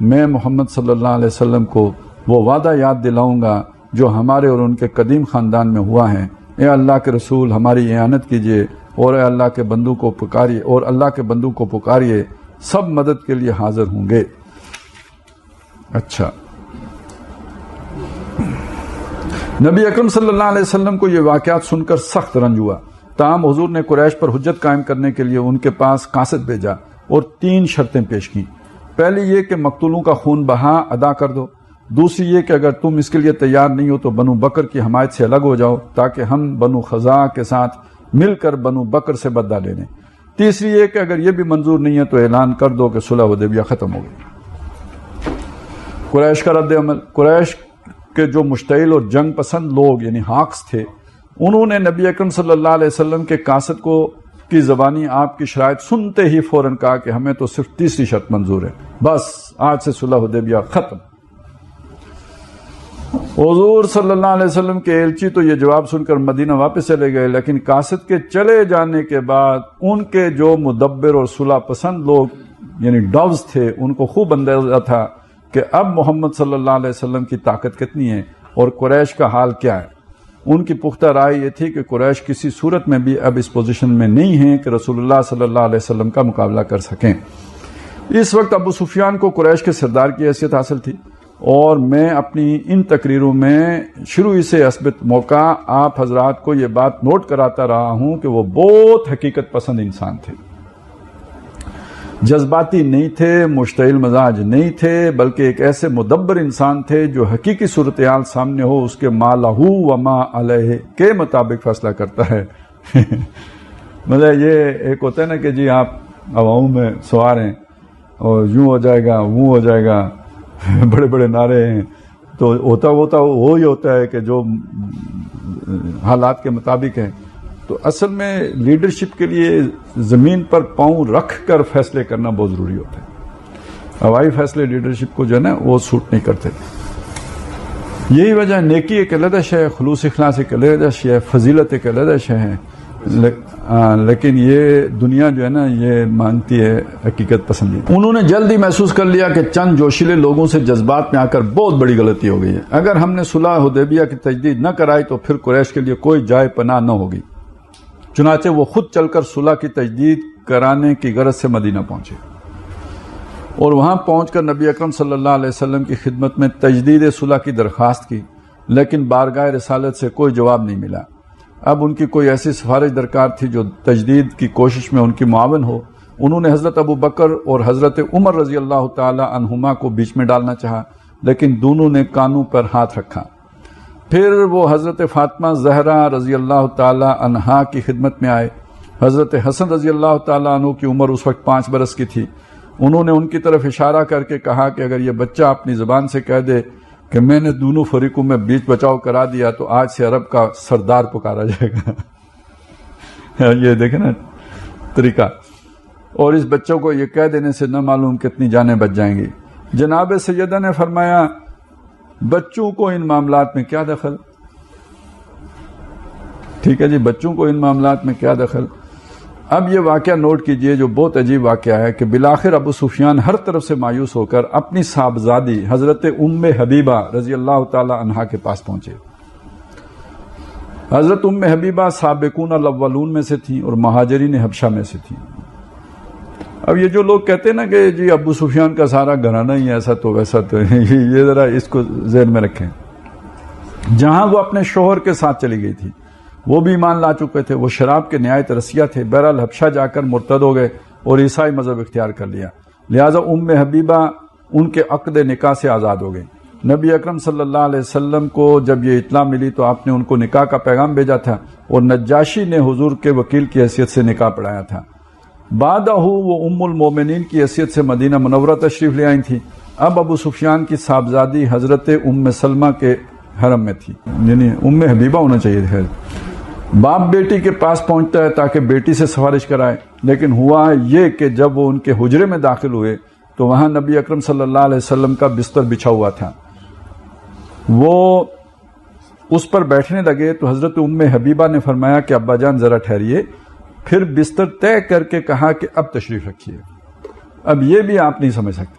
میں محمد صلی اللہ علیہ وسلم کو وہ وعدہ یاد دلاؤں گا جو ہمارے اور ان کے قدیم خاندان میں ہوا ہے۔ اے اللہ کے رسول، ہماری اعانت کیجیے، اور اے اللہ کے بندوں کو پکاریے، اور اللہ کے بندوں کو پکاریے، سب مدد کے لیے حاضر ہوں گے۔ اچھا، نبی اکرم صلی اللہ علیہ وسلم کو یہ واقعات سن کر سخت رنج ہوا، تاہم حضور نے قریش پر حجت قائم کرنے کے لیے ان کے پاس قاصد بھیجا اور 3 شرطیں پیش کی۔ پہلی یہ کہ مقتولوں کا خون بہا ادا کر دو، دوسری یہ کہ اگر تم اس کے لیے تیار نہیں ہو تو بنو بکر کی حمایت سے الگ ہو جاؤ تاکہ ہم بنو خزاع کے ساتھ مل کر بنو بکر سے بدلہ لے لیں، تیسری یہ کہ اگر یہ بھی منظور نہیں ہے تو اعلان کر دو کہ صلح حدیبیہ ختم ہو گئی۔ قریش کا رد عمل۔ قریش کے جو مشتعل اور جنگ پسند لوگ یعنی ہاکس تھے، انہوں نے نبی اکرم صلی اللہ علیہ وسلم کے قاصد کی زبانی آپ کی شرائط سنتے ہی فوراً کہا کہ ہمیں تو صرف تیسری شرط منظور ہے، بس آج سے صلح حدیبیہ ختم۔ حضور صلی اللہ علیہ وسلم کے ایلچی تو یہ جواب سن کر مدینہ واپس چلے گئے، لیکن قاصد کے چلے جانے کے بعد ان کے جو مدبر اور صلح پسند لوگ یعنی ڈوز تھے، ان کو خوب اندازہ تھا کہ اب محمد صلی اللہ علیہ وسلم کی طاقت کتنی ہے اور قریش کا حال کیا ہے۔ ان کی پختہ رائے یہ تھی کہ قریش کسی صورت میں بھی اب اس پوزیشن میں نہیں ہیں کہ رسول اللہ صلی اللہ علیہ وسلم کا مقابلہ کر سکیں۔ اس وقت ابو سفیان کو قریش کے سردار کی حیثیت حاصل تھی، اور میں اپنی ان تقریروں میں شروع سے اسبت موقع آپ حضرات کو یہ بات نوٹ کراتا رہا ہوں کہ وہ بہت حقیقت پسند انسان تھے، جذباتی نہیں تھے، مشتعل مزاج نہیں تھے، بلکہ ایک ایسے مدبر انسان تھے جو حقیقی صورتحال سامنے ہو اس کے ما لہو و ما علیہ کے مطابق فیصلہ کرتا ہے۔ مطلب یہ ایک ہوتا ہے نا کہ جی آپ عوام میں سوار ہیں اور یوں ہو جائے گا، وہ ہو جائے گا، بڑے بڑے نعرے ہیں، تو وہی ہوتا ہے کہ جو حالات کے مطابق ہیں۔ تو اصل میں لیڈرشپ کے لیے زمین پر پاؤں رکھ کر فیصلے کرنا بہت ضروری ہوتا ہے۔ ہوائی فیصلے لیڈرشپ کو جو ہے نا وہ سوٹ نہیں کرتے۔ یہی وجہ، نیکی ایک علیحدہ شے ہے، خلوص اخلاص ایک علیحدہ شے ہے، فضیلت ایک علیحدہ شے ہے، لیکن یہ دنیا جو ہے نا یہ مانتی ہے حقیقت پسندی۔ انہوں نے جلد ہی محسوس کر لیا کہ چند جوشیلے لوگوں سے جذبات میں آ کر بہت بڑی غلطی ہو گئی ہے۔ اگر ہم نے صلح حدیبیہ کی تجدید نہ کرائی تو پھر قریش کے لیے کوئی جائے پناہ نہ ہوگی۔ چنانچہ وہ خود چل کر صلح کی تجدید کرانے کی غرض سے مدینہ پہنچے، اور وہاں پہنچ کر نبی اکرم صلی اللہ علیہ وسلم کی خدمت میں تجدید صلح کی درخواست کی، لیکن بارگاہ رسالت سے کوئی جواب نہیں ملا۔ اب ان کی کوئی ایسی سفارش درکار تھی جو تجدید کی کوشش میں ان کی معاون ہو۔ انہوں نے حضرت ابو بکر اور حضرت عمر رضی اللہ تعالی عنہما کو بیچ میں ڈالنا چاہا، لیکن دونوں نے کانوں پر ہاتھ رکھا۔ پھر وہ حضرت فاطمہ زہرا رضی اللہ تعالی عنہا کی خدمت میں آئے۔ حضرت حسن رضی اللہ تعالی عنہ کی عمر اس وقت 5 برس کی تھی۔ انہوں نے ان کی طرف اشارہ کر کے کہا کہ اگر یہ بچہ اپنی زبان سے کہہ دے کہ میں نے دونوں فریقوں میں بیچ بچاؤ کرا دیا تو آج سے عرب کا سردار پکارا جائے گا۔ یہ دیکھیں نا طریقہ، اور اس بچوں کو یہ کہہ دینے سے نہ معلوم کتنی جانیں بچ جائیں گی۔ جناب سیدہ نے فرمایا، بچوں کو ان معاملات میں کیا دخل؟ ٹھیک ہے جی، بچوں کو ان معاملات میں کیا دخل؟ اب یہ واقعہ نوٹ کیجئے جو بہت عجیب واقعہ ہے کہ بالآخر ابو سفیان ہر طرف سے مایوس ہو کر اپنی صاحبزادی حضرت ام حبیبہ رضی اللہ تعالی عنہا کے پاس پہنچے۔ حضرت ام حبیبہ سابقون الاولون میں سے تھیں اور مہاجرین حبشہ میں سے تھیں۔ اب یہ جو لوگ کہتے ہیں نا کہ جی ابو سفیان کا سارا گھرانہ ہی ایسا تو ویسا تو یہ ذرا اس کو ذہن میں رکھیں۔ جہاں وہ اپنے شوہر کے ساتھ چلی گئی تھی وہ بھی ایمان لا چکے تھے، وہ شراب کے نہایت رسیہ تھے، بہرحال حبشہ جا کر مرتد ہو گئے اور عیسائی مذہب اختیار کر لیا، لہٰذا ام حبیبہ ان کے عقد نکاح سے آزاد ہو گئی۔ نبی اکرم صلی اللہ علیہ وسلم کو جب یہ اطلاع ملی تو آپ نے ان کو نکاح کا پیغام بھیجا تھا اور نجاشی نے حضور کے وکیل کی حیثیت سے نکاح پڑھایا تھا۔ بعدہ وہ ام المومنین کی حیثیت سے مدینہ منورہ تشریف لے آئی تھی۔ اب ابو سفیان کی صاحبزادی حضرت ام سلمہ کے حرم میں تھی، یعنی ام حبیبہ ہونا چاہیے تھا۔ باپ بیٹی کے پاس پہنچتا ہے تاکہ بیٹی سے سفارش کرائے، لیکن ہوا یہ کہ جب وہ ان کے حجرے میں داخل ہوئے تو وہاں نبی اکرم صلی اللہ علیہ وسلم کا بستر بچھا ہوا تھا۔ وہ اس پر بیٹھنے لگے تو حضرت ام حبیبہ نے فرمایا کہ ابا جان ذرا ٹھہریے، پھر بستر طے کر کے کہا کہ اب تشریف رکھیے۔ اب یہ بھی آپ نہیں سمجھ سکتے،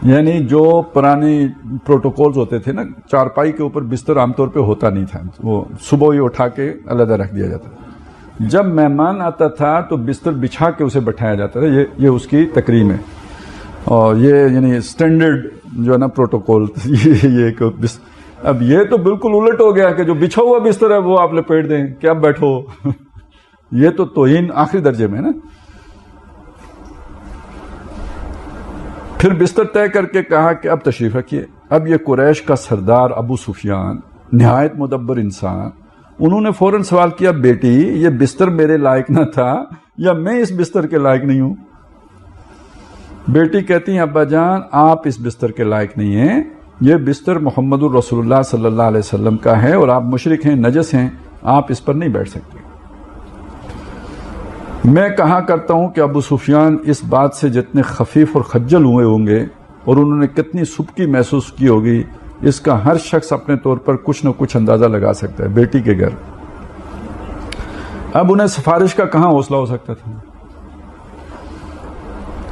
یعنی جو پرانی پروٹوکولز ہوتے تھے نا، چارپائی کے اوپر بستر عام طور پہ ہوتا نہیں تھا، وہ صبح ہی اٹھا کے علیحدہ رکھ دیا جاتا تھا۔ جب مہمان آتا تھا تو بستر بچھا کے اسے بٹھایا جاتا تھا، یہ اس کی تکریم ہے، اور یہ یعنی اسٹینڈرڈ جو ہے نا پروٹوکول یہ اب یہ تو بالکل الٹ ہو گیا کہ جو بچھا ہوا بستر ہے وہ آپ لپیٹ دیں کہ اب بیٹھو یہ تو توہین آخری درجے میں نا۔ پھر بستر طے کر کے کہا کہ اب تشریف رکھیے۔ اب یہ قریش کا سردار ابو سفیان نہایت مدبر انسان، انہوں نے فوراً سوال کیا، بیٹی یہ بستر میرے لائق نہ تھا یا میں اس بستر کے لائق نہیں ہوں؟ بیٹی کہتی ہیں ابا جان آپ اس بستر کے لائق نہیں ہیں، یہ بستر محمد الرسول اللہ صلی اللہ علیہ وسلم کا ہے اور آپ مشرک ہیں، نجس ہیں، آپ اس پر نہیں بیٹھ سکتے۔ میں کہا کرتا ہوں کہ ابو سفیان اس بات سے جتنے خفیف اور خجل ہوئے ہوں گے اور انہوں نے کتنی سبکی محسوس کی ہوگی، اس کا ہر شخص اپنے طور پر کچھ نہ کچھ اندازہ لگا سکتا ہے۔ بیٹی کے گھر اب انہیں سفارش کا کہاں حوصلہ ہو سکتا تھا؟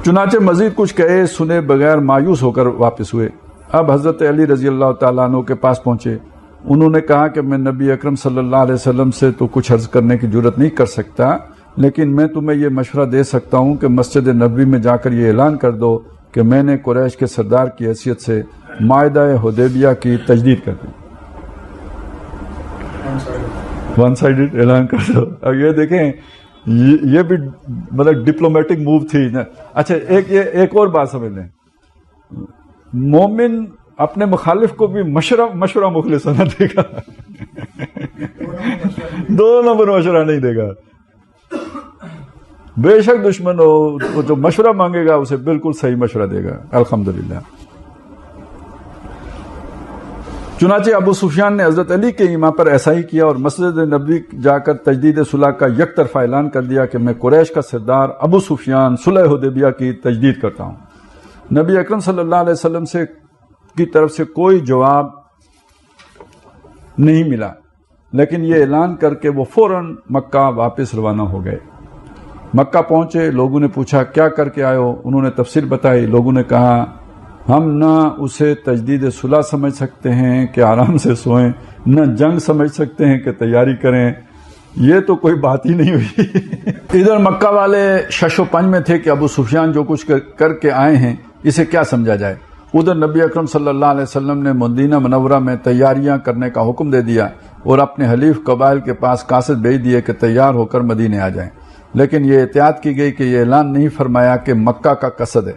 چنانچہ مزید کچھ کہے سنے بغیر مایوس ہو کر واپس ہوئے۔ اب حضرت علی رضی اللہ تعالیٰ عنہ کے پاس پہنچے، انہوں نے کہا کہ میں نبی اکرم صلی اللہ علیہ وسلم سے تو کچھ عرض کرنے کی جرت نہیں کر سکتا، لیکن میں تمہیں یہ مشورہ دے سکتا ہوں کہ مسجد نبوی میں جا کر یہ اعلان کر دو کہ میں نے قریش کے سردار کی حیثیت سے معاہدہ حدیبیہ کی تجدید کر دی۔ ون سائیڈڈ اعلان کر دو۔ اب یہ دیکھیں یہ بھی مطلب ڈپلومیٹک موو تھی۔ اچھا ایک اور بات سمجھ لیں، مومن اپنے مخالف کو بھی مشورہ مخلصانہ دے گا، دو نمبر مشورہ نہیں دے گا۔ بے شک دشمن ہو، جو مشورہ مانگے گا اسے بالکل صحیح مشورہ دے گا، الحمدللہ۔ چنانچہ ابو سفیان نے حضرت علی کے ایما پر ایسا ہی کیا اور مسجد نبوی جا کر تجدید صلح کا یک طرفہ اعلان کر دیا کہ میں قریش کا سردار ابو سفیان صلح حدیبیہ کی تجدید کرتا ہوں۔ نبی اکرم صلی اللہ علیہ وسلم کی طرف سے کوئی جواب نہیں ملا، لیکن یہ اعلان کر کے وہ فوراً مکہ واپس روانہ ہو گئے۔ مکہ پہنچے، لوگوں نے پوچھا کیا کر کے آئے ہو؟ انہوں نے تفسیر بتائی۔ لوگوں نے کہا ہم نہ اسے تجدید صلح سمجھ سکتے ہیں کہ آرام سے سوئیں، نہ جنگ سمجھ سکتے ہیں کہ تیاری کریں، یہ تو کوئی بات ہی نہیں ہوئی۔ ادھر مکہ والے شش و پنج میں تھے کہ ابو سفیان جو کچھ کر کے آئے ہیں اسے کیا سمجھا جائے۔ ادھر نبی اکرم صلی اللہ علیہ وسلم نے مدینہ منورہ میں تیاریاں کرنے کا حکم دے دیا اور اپنے حلیف قبائل کے پاس قاصد بھیج دیے کہ تیار ہو کر مدینے آ جائیں، لیکن یہ احتیاط کی گئی کہ یہ اعلان نہیں فرمایا کہ مکہ کا قصد ہے۔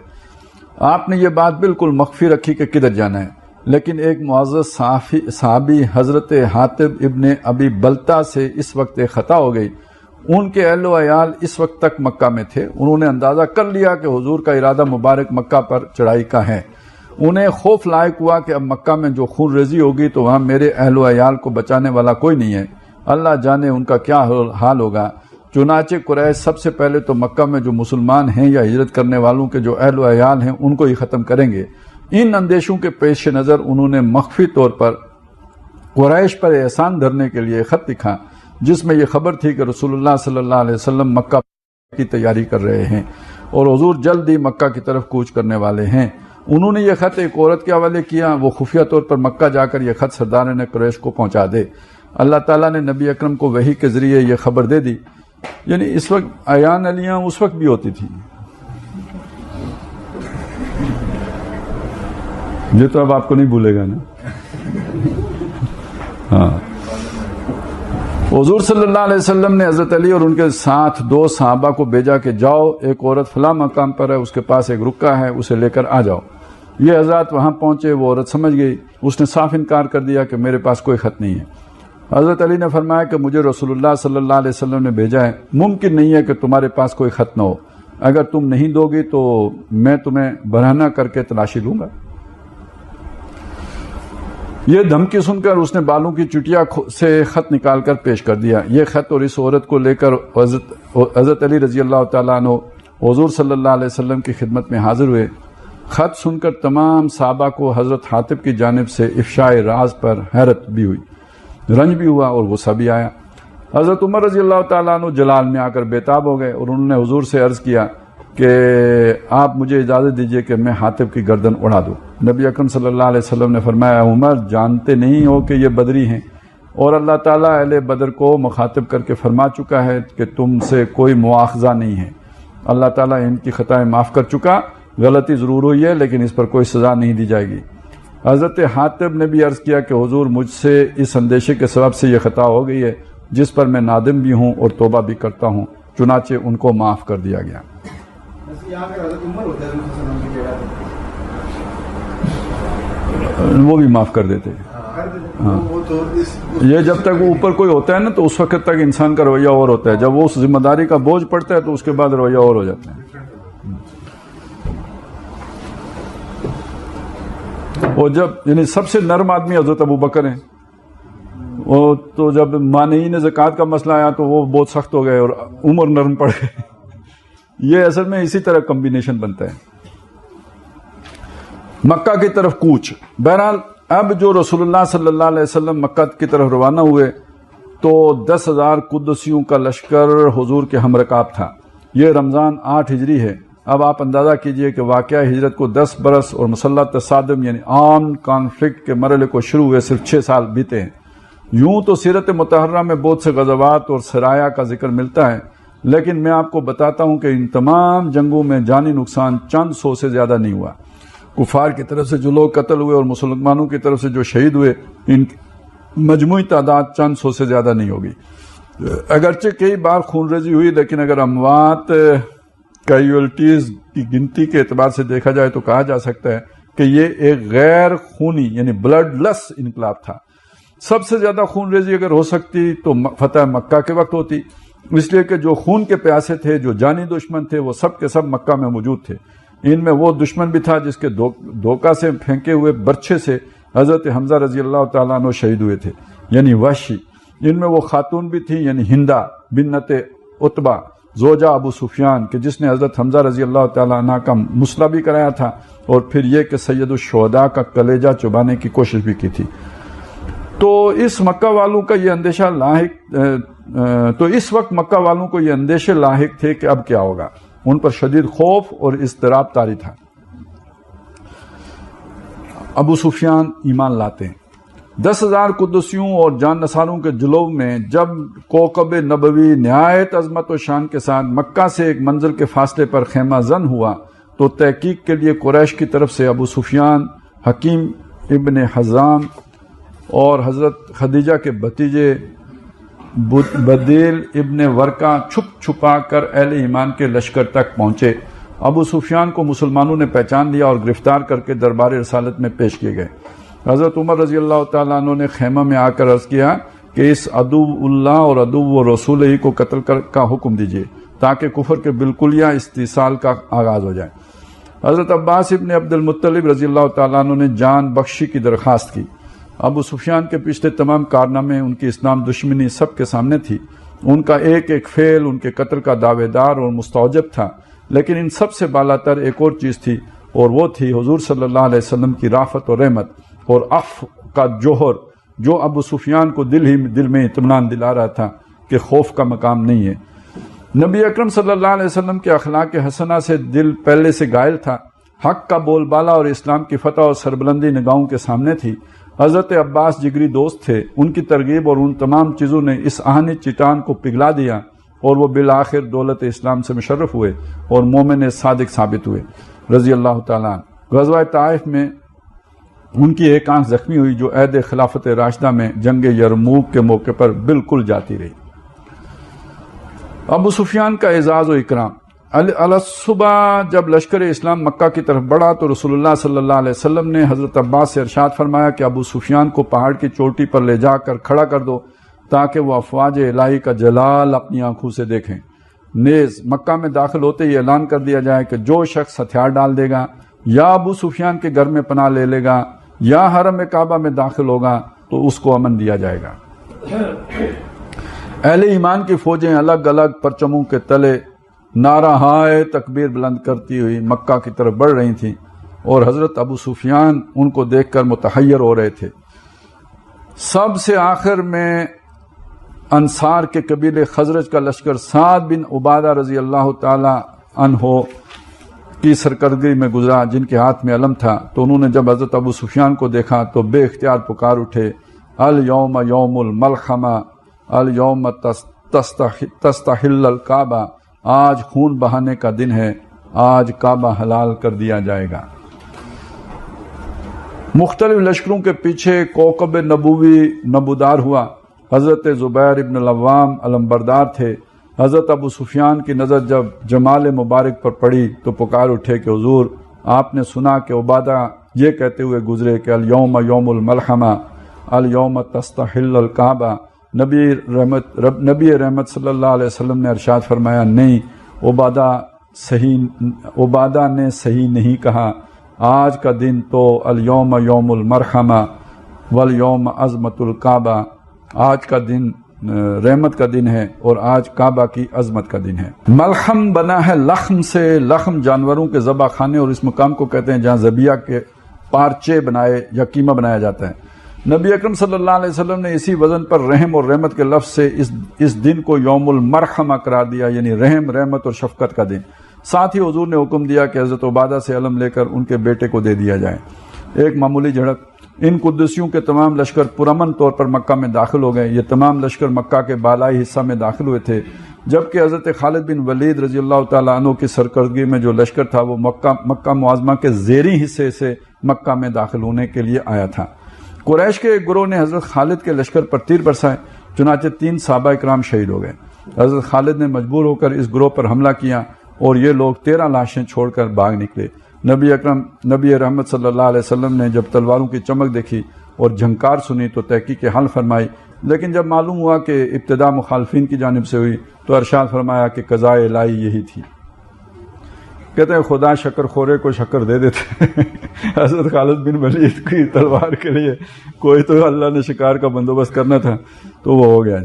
آپ نے یہ بات بالکل مخفی رکھی کہ کدھر جانا ہے، لیکن ایک معزز صحابی حضرت حاتب ابن ابی بلتا سے اس وقت ایک خطا ہو گئی۔ ان کے اہل و عیال اس وقت تک مکہ میں تھے، انہوں نے اندازہ کر لیا کہ حضور کا ارادہ مبارک مکہ پر چڑھائی کا ہے۔ انہیں خوف لائق ہوا کہ اب مکہ میں جو خون ریزی ہوگی تو وہاں میرے اہل و عیال کو بچانے والا کوئی نہیں ہے، اللہ جانے ان کا کیا حال ہوگا۔ چنانچہ قریش سب سے پہلے تو مکہ میں جو مسلمان ہیں یا ہجرت کرنے والوں کے جو اہل و عیال ہیں ان کو ہی ختم کریں گے۔ ان اندیشوں کے پیش نظر انہوں نے مخفی طور پر قریش پر احسان دھرنے کے لیے خط لکھا، جس میں یہ خبر تھی کہ رسول اللہ صلی اللہ علیہ وسلم مکہ کی تیاری کر رہے ہیں اور حضور جلد ہی مکہ کی طرف کوچ کرنے والے ہیں۔ انہوں نے یہ خط ایک عورت کے حوالے کیا، وہ خفیہ طور پر مکہ جا کر یہ خط سردار قریش کو پہنچا دے۔ اللہ تعالیٰ نے نبی اکرم کو وحی کے ذریعے یہ خبر دے دی. یعنی اس وقت عیان علیاں اس وقت بھی ہوتی تھی. یہ تو اب آپ کو نہیں بھولے گا نا. ہاں، حضور صلی اللہ علیہ وسلم نے حضرت علی اور ان کے ساتھ 2 صحابہ کو بھیجا کہ جاؤ، ایک عورت فلاں مقام پر ہے، اس کے پاس ایک رکا ہے، اسے لے کر آ جاؤ. یہ حضرات وہاں پہنچے. وہ عورت سمجھ گئی، اس نے صاف انکار کر دیا کہ میرے پاس کوئی خط نہیں ہے. حضرت علی نے فرمایا کہ مجھے رسول اللہ صلی اللہ علیہ وسلم نے بھیجا ہے، ممکن نہیں ہے کہ تمہارے پاس کوئی خط نہ ہو. اگر تم نہیں دو گی تو میں تمہیں برہنہ کر کے تلاشی لوں گا. یہ دھمکی سن کر اس نے بالوں کی چٹیا سے خط نکال کر پیش کر دیا. یہ خط اور اس عورت کو لے کر حضرت علی رضی اللہ تعالیٰ عنہ حضور صلی اللہ علیہ وسلم کی خدمت میں حاضر ہوئے. خط سن کر تمام صحابہ کو حضرت حاتب کی جانب سے افشاء راز پر حیرت بھی ہوئی، رنج بھی ہوا اور غصہ بھی آیا. حضرت عمر رضی اللہ تعالیٰ عنہ جلال میں آ کر بےتاب ہو گئے اور انہوں نے حضور سے عرض کیا کہ آپ مجھے اجازت دیجئے کہ میں حاتب کی گردن اڑا دوں. نبی اکرم صلی اللہ علیہ وسلم نے فرمایا، عمر جانتے نہیں ہو کہ یہ بدری ہیں، اور اللہ تعالیٰ اہل بدر کو مخاطب کر کے فرما چکا ہے کہ تم سے کوئی مواخذہ نہیں ہے. اللہ تعالیٰ ان کی خطائیں معاف کر چکا، غلطی ضرور ہوئی ہے لیکن اس پر کوئی سزا نہیں دی جائے گی. حضرت حاتب نے بھی عرض کیا کہ حضور مجھ سے اس اندیشے کے سبب سے یہ خطا ہو گئی ہے جس پر میں نادم بھی ہوں اور توبہ بھی کرتا ہوں. چنانچہ ان کو معاف کر دیا گیا. وہ بھی معاف کر دیتے. ہاں، یہ جب تک وہ اوپر کوئی ہوتا ہے نا تو اس وقت تک انسان کا رویہ اور ہوتا ہے. جب وہ اس ذمہ داری کا بوجھ پڑتا ہے تو اس کے بعد رویہ اور ہو جاتا ہے. اور جب یعنی سب سے نرم آدمی حضرت ابوبکر ہیں، وہ تو جب مانعین زکوٰۃ کا مسئلہ آیا تو وہ بہت سخت ہو گئے اور عمر نرم پڑ گئے. یہ اصل میں اسی طرح کمبینیشن بنتا ہے. مکہ کی طرف کوچ. بہرحال اب جو رسول اللہ صلی اللہ علیہ وسلم مکہ کی طرف روانہ ہوئے تو 10,000 قدسیوں کا لشکر حضور کے ہم رکاب تھا. یہ رمضان 8 ہجری ہے. اب آپ اندازہ کیجئے کہ واقعہ ہجرت کو 10 برس اور مسلح تصادم یعنی عام کانفلکٹ کے مرحلے کو شروع ہوئے صرف 6 سال بیتے ہیں. یوں تو سیرت مطہرہ میں بہت سے غزوات اور سرایا کا ذکر ملتا ہے، لیکن میں آپ کو بتاتا ہوں کہ ان تمام جنگوں میں جانی نقصان چند 100 سے زیادہ نہیں ہوا. کفار کی طرف سے جو لوگ قتل ہوئے اور مسلمانوں کی طرف سے جو شہید ہوئے، ان کی مجموعی تعداد چند 100 سے زیادہ نہیں ہوگی. اگرچہ کئی بار خون ریزی ہوئی، لیکن اگر اموات کیجویلٹیز کی گنتی کے اعتبار سے دیکھا جائے تو کہا جا سکتا ہے کہ یہ ایک غیر خونی یعنی بلڈ لیس انقلاب تھا. سب سے زیادہ خون ریزی اگر ہو سکتی تو فتح مکہ کے وقت ہوتی، اس لیے کہ جو خون کے پیاسے تھے، جو جانی دشمن تھے، وہ سب کے سب مکہ میں موجود تھے. ان میں وہ دشمن بھی تھا جس کے دھوکہ سے پھینکے ہوئے برچھے سے حضرت حمزہ رضی اللہ تعالیٰ عنہ شہید ہوئے تھے، یعنی وحشی. ان میں وہ خاتون بھی تھی، یعنی ہندہ بنت عتبہ زوجہ ابو سفیان، کہ جس نے حضرت حمزہ رضی اللہ تعالیٰ عنہ کا مسئلہ بھی کرایا تھا، اور پھر یہ کہ سید الشہداء کا کلیجہ چبانے کی کوشش بھی کی تھی. تو اس مکہ والوں کا یہ اندیشہ اس وقت مکہ والوں کو یہ اندیشے لاحق تھے کہ اب کیا ہوگا. ان پر شدید خوف اور اضطراب طاری تھا. ابو سفیان ایمان لاتے ہیں. 10,000 قدسیوں اور جان نثاروں کے جلو میں جب کوکب نبوی نہایت عظمت و شان کے ساتھ مکہ سے ایک منزل کے فاصلے پر خیمہ زن ہوا تو تحقیق کے لیے قریش کی طرف سے ابو سفیان، حکیم ابن حزام اور حضرت خدیجہ کے بھتیجے بدیل ابن ورقہ چھپ چھپا کر اہل ایمان کے لشکر تک پہنچے. ابو سفیان کو مسلمانوں نے پہچان لیا اور گرفتار کر کے دربار رسالت میں پیش کیے گئے. حضرت عمر رضی اللہ تعالیٰ عنہ نے خیمہ میں آ کر عرض کیا کہ اس عدو اللہ اور عدو و رسول ہی کو قتل کا حکم دیجیے تاکہ کفر کے بالکلیہ استحصال کا آغاز ہو جائے. حضرت عباس ابن عبد المطلب رضی اللہ تعالیٰ عنہ نے جان بخشی کی درخواست کی. ابو سفیان کے پچھلے تمام کارنامے، ان کی اسلام دشمنی سب کے سامنے تھی. ان کا ایک ایک فعل ان کے قتل کا دعوے دار اور مستوجب تھا. لیکن ان سب سے بالاتر ایک اور چیز تھی، اور وہ تھی حضور صلی اللہ علیہ وسلم کی رافت اور رحمت اور عفو کا جوہر، جو ابو سفیان کو دل میں اطمینان دلا رہا تھا کہ خوف کا مقام نہیں ہے. نبی اکرم صلی اللہ علیہ وسلم کے اخلاق حسنہ سے دل پہلے سے گائل تھا. حق کا بول بالا اور اسلام کی فتح اور سربلندی نگاہوں کے سامنے تھی. حضرت عباس جگری دوست تھے، ان کی ترغیب اور ان تمام چیزوں نے اس آہنی چٹان کو پگھلا دیا اور وہ بالآخر دولت اسلام سے مشرف ہوئے اور مومن صادق ثابت ہوئے رضی اللہ تعالیٰ عنہ۔ غزوہ طائف میں ان کی ایک آنکھ زخمی ہوئی جو عہد خلافت راشدہ میں جنگ یرموک کے موقع پر بالکل جاتی رہی۔ ابو سفیان کا اعزاز و اکرام۔ صبح جب لشکر اسلام مکہ کی طرف بڑھا تو رسول اللہ صلی اللہ علیہ وسلم نے حضرت عباس سے ارشاد فرمایا کہ ابو سفیان کو پہاڑ کی چوٹی پر لے جا کر کھڑا کر دو تاکہ وہ افواج الہی کا جلال اپنی آنکھوں سے دیکھیں۔ نیز مکہ میں داخل ہوتے ہی اعلان کر دیا جائے کہ جو شخص ہتھیار ڈال دے گا یا ابو سفیان کے گھر میں پناہ لے لے گا یا حرم کعبہ میں داخل ہوگا تو اس کو امن دیا جائے گا۔ اہل ایمان کی فوجیں الگ الگ پرچموں کے تلے نعرہ ہائے تکبیر بلند کرتی ہوئی مکہ کی طرف بڑھ رہی تھیں اور حضرت ابو سفیان ان کو دیکھ کر متحیر ہو رہے تھے۔ سب سے آخر میں انصار کے قبیلے خزرج کا لشکر سعد بن عبادہ رضی اللہ تعالی عنہ کی سرکردگی میں گزرا، جن کے ہاتھ میں علم تھا، تو انہوں نے جب حضرت ابو سفیان کو دیکھا تو بے اختیار پکار اٹھے، الیوم یوم الملحمہ الیوم تستحل الکعبہ، آج خون بہانے کا دن ہے، آج کعبہ حلال کر دیا جائے گا۔ مختلف لشکروں کے پیچھے کوکب نبوی نبودار ہوا۔ حضرت زبیر ابن العوام علمبردار تھے۔ حضرت ابو سفیان کی نظر جب جمال مبارک پر پڑی تو پکار اٹھے کہ حضور، آپ نے سنا کہ عبادہ یہ کہتے ہوئے گزرے کہ الیوم یوم الملحمہ الیوم تستحل الکعبہ۔ نبی رحمت صلی اللہ علیہ وسلم نے ارشاد فرمایا، نہیں، عبادہ نے صحیح نہیں کہا، آج کا دن تو الیوم یوم المرحمہ والیوم عظمت الکعبہ، آج کا دن رحمت کا دن ہے اور آج کعبہ کی عظمت کا دن ہے۔ ملحم بنا ہے لخم سے، لخم جانوروں کے ذبح خانے اور اس مقام کو کہتے ہیں جہاں ذبیحہ کے پارچے بنائے یا قیمہ بنایا جاتا ہے۔ نبی اکرم صلی اللہ علیہ وسلم نے اسی وزن پر رحم اور رحمت کے لفظ سے اس دن کو یوم المرحمہ قرار دیا، یعنی رحم، رحمت اور شفقت کا دن۔ ساتھ ہی حضور نے حکم دیا کہ حضرت عبادہ سے علم لے کر ان کے بیٹے کو دے دیا جائے۔ ایک معمولی جھڑپ، ان قدسیوں کے تمام لشکر پرامن طور پر مکہ میں داخل ہو گئے۔ یہ تمام لشکر مکہ کے بالائی حصہ میں داخل ہوئے تھے، جبکہ حضرت خالد بن ولید رضی اللہ تعالیٰ عنہ کی سرکردگی میں جو لشکر تھا وہ مکہ معظمہ کے زیریں حصے سے مکہ میں داخل ہونے کے لیے آیا تھا۔ قریش کے ایک گروہ نے حضرت خالد کے لشکر پر تیر برسائے، چنانچہ 3 صحابہ اکرام شہید ہو گئے۔ حضرت خالد نے مجبور ہو کر اس گروہ پر حملہ کیا اور یہ لوگ 13 لاشیں چھوڑ کر بھاگ نکلے۔ نبی رحمت صلی اللہ علیہ وسلم نے جب تلواروں کی چمک دیکھی اور جھنکار سنی تو تحقیق حل فرمائی، لیکن جب معلوم ہوا کہ ابتدا مخالفین کی جانب سے ہوئی تو ارشاد فرمایا کہ قضاء الہی یہی تھی۔ کہتے ہیں خدا شکر خورے کو شکر دے دیتے۔ حضرت خالد بن ولید کی تلوار کے لیے کوئی تو اللہ نے شکار کا بندوبست کرنا تھا تو وہ ہو گیا۔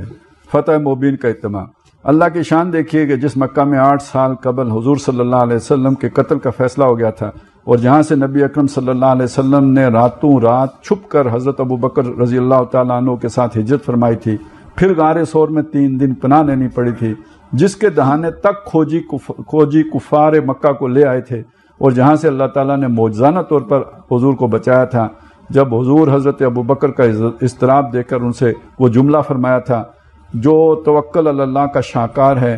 فتح مبین کا اہتمام۔ اللہ کی شان دیکھیے کہ جس مکہ میں 8 سال قبل حضور صلی اللہ علیہ وسلم کے قتل کا فیصلہ ہو گیا تھا اور جہاں سے نبی اکرم صلی اللہ علیہ وسلم نے راتوں رات چھپ کر حضرت ابو بکر رضی اللہ تعالیٰ عنہ کے ساتھ ہجرت فرمائی تھی، پھر غار ثور میں 3 دن پناہ لینی پڑی تھی، جس کے دہانے تک کھوجی کفار مکہ کو لے آئے تھے اور جہاں سے اللہ تعالیٰ نے معجزانہ طور پر حضور کو بچایا تھا، جب حضور حضرت ابو بکر کا اضطراب دیکھ کر ان سے وہ جملہ فرمایا تھا، جو توکل اللہ کا شاکار ہے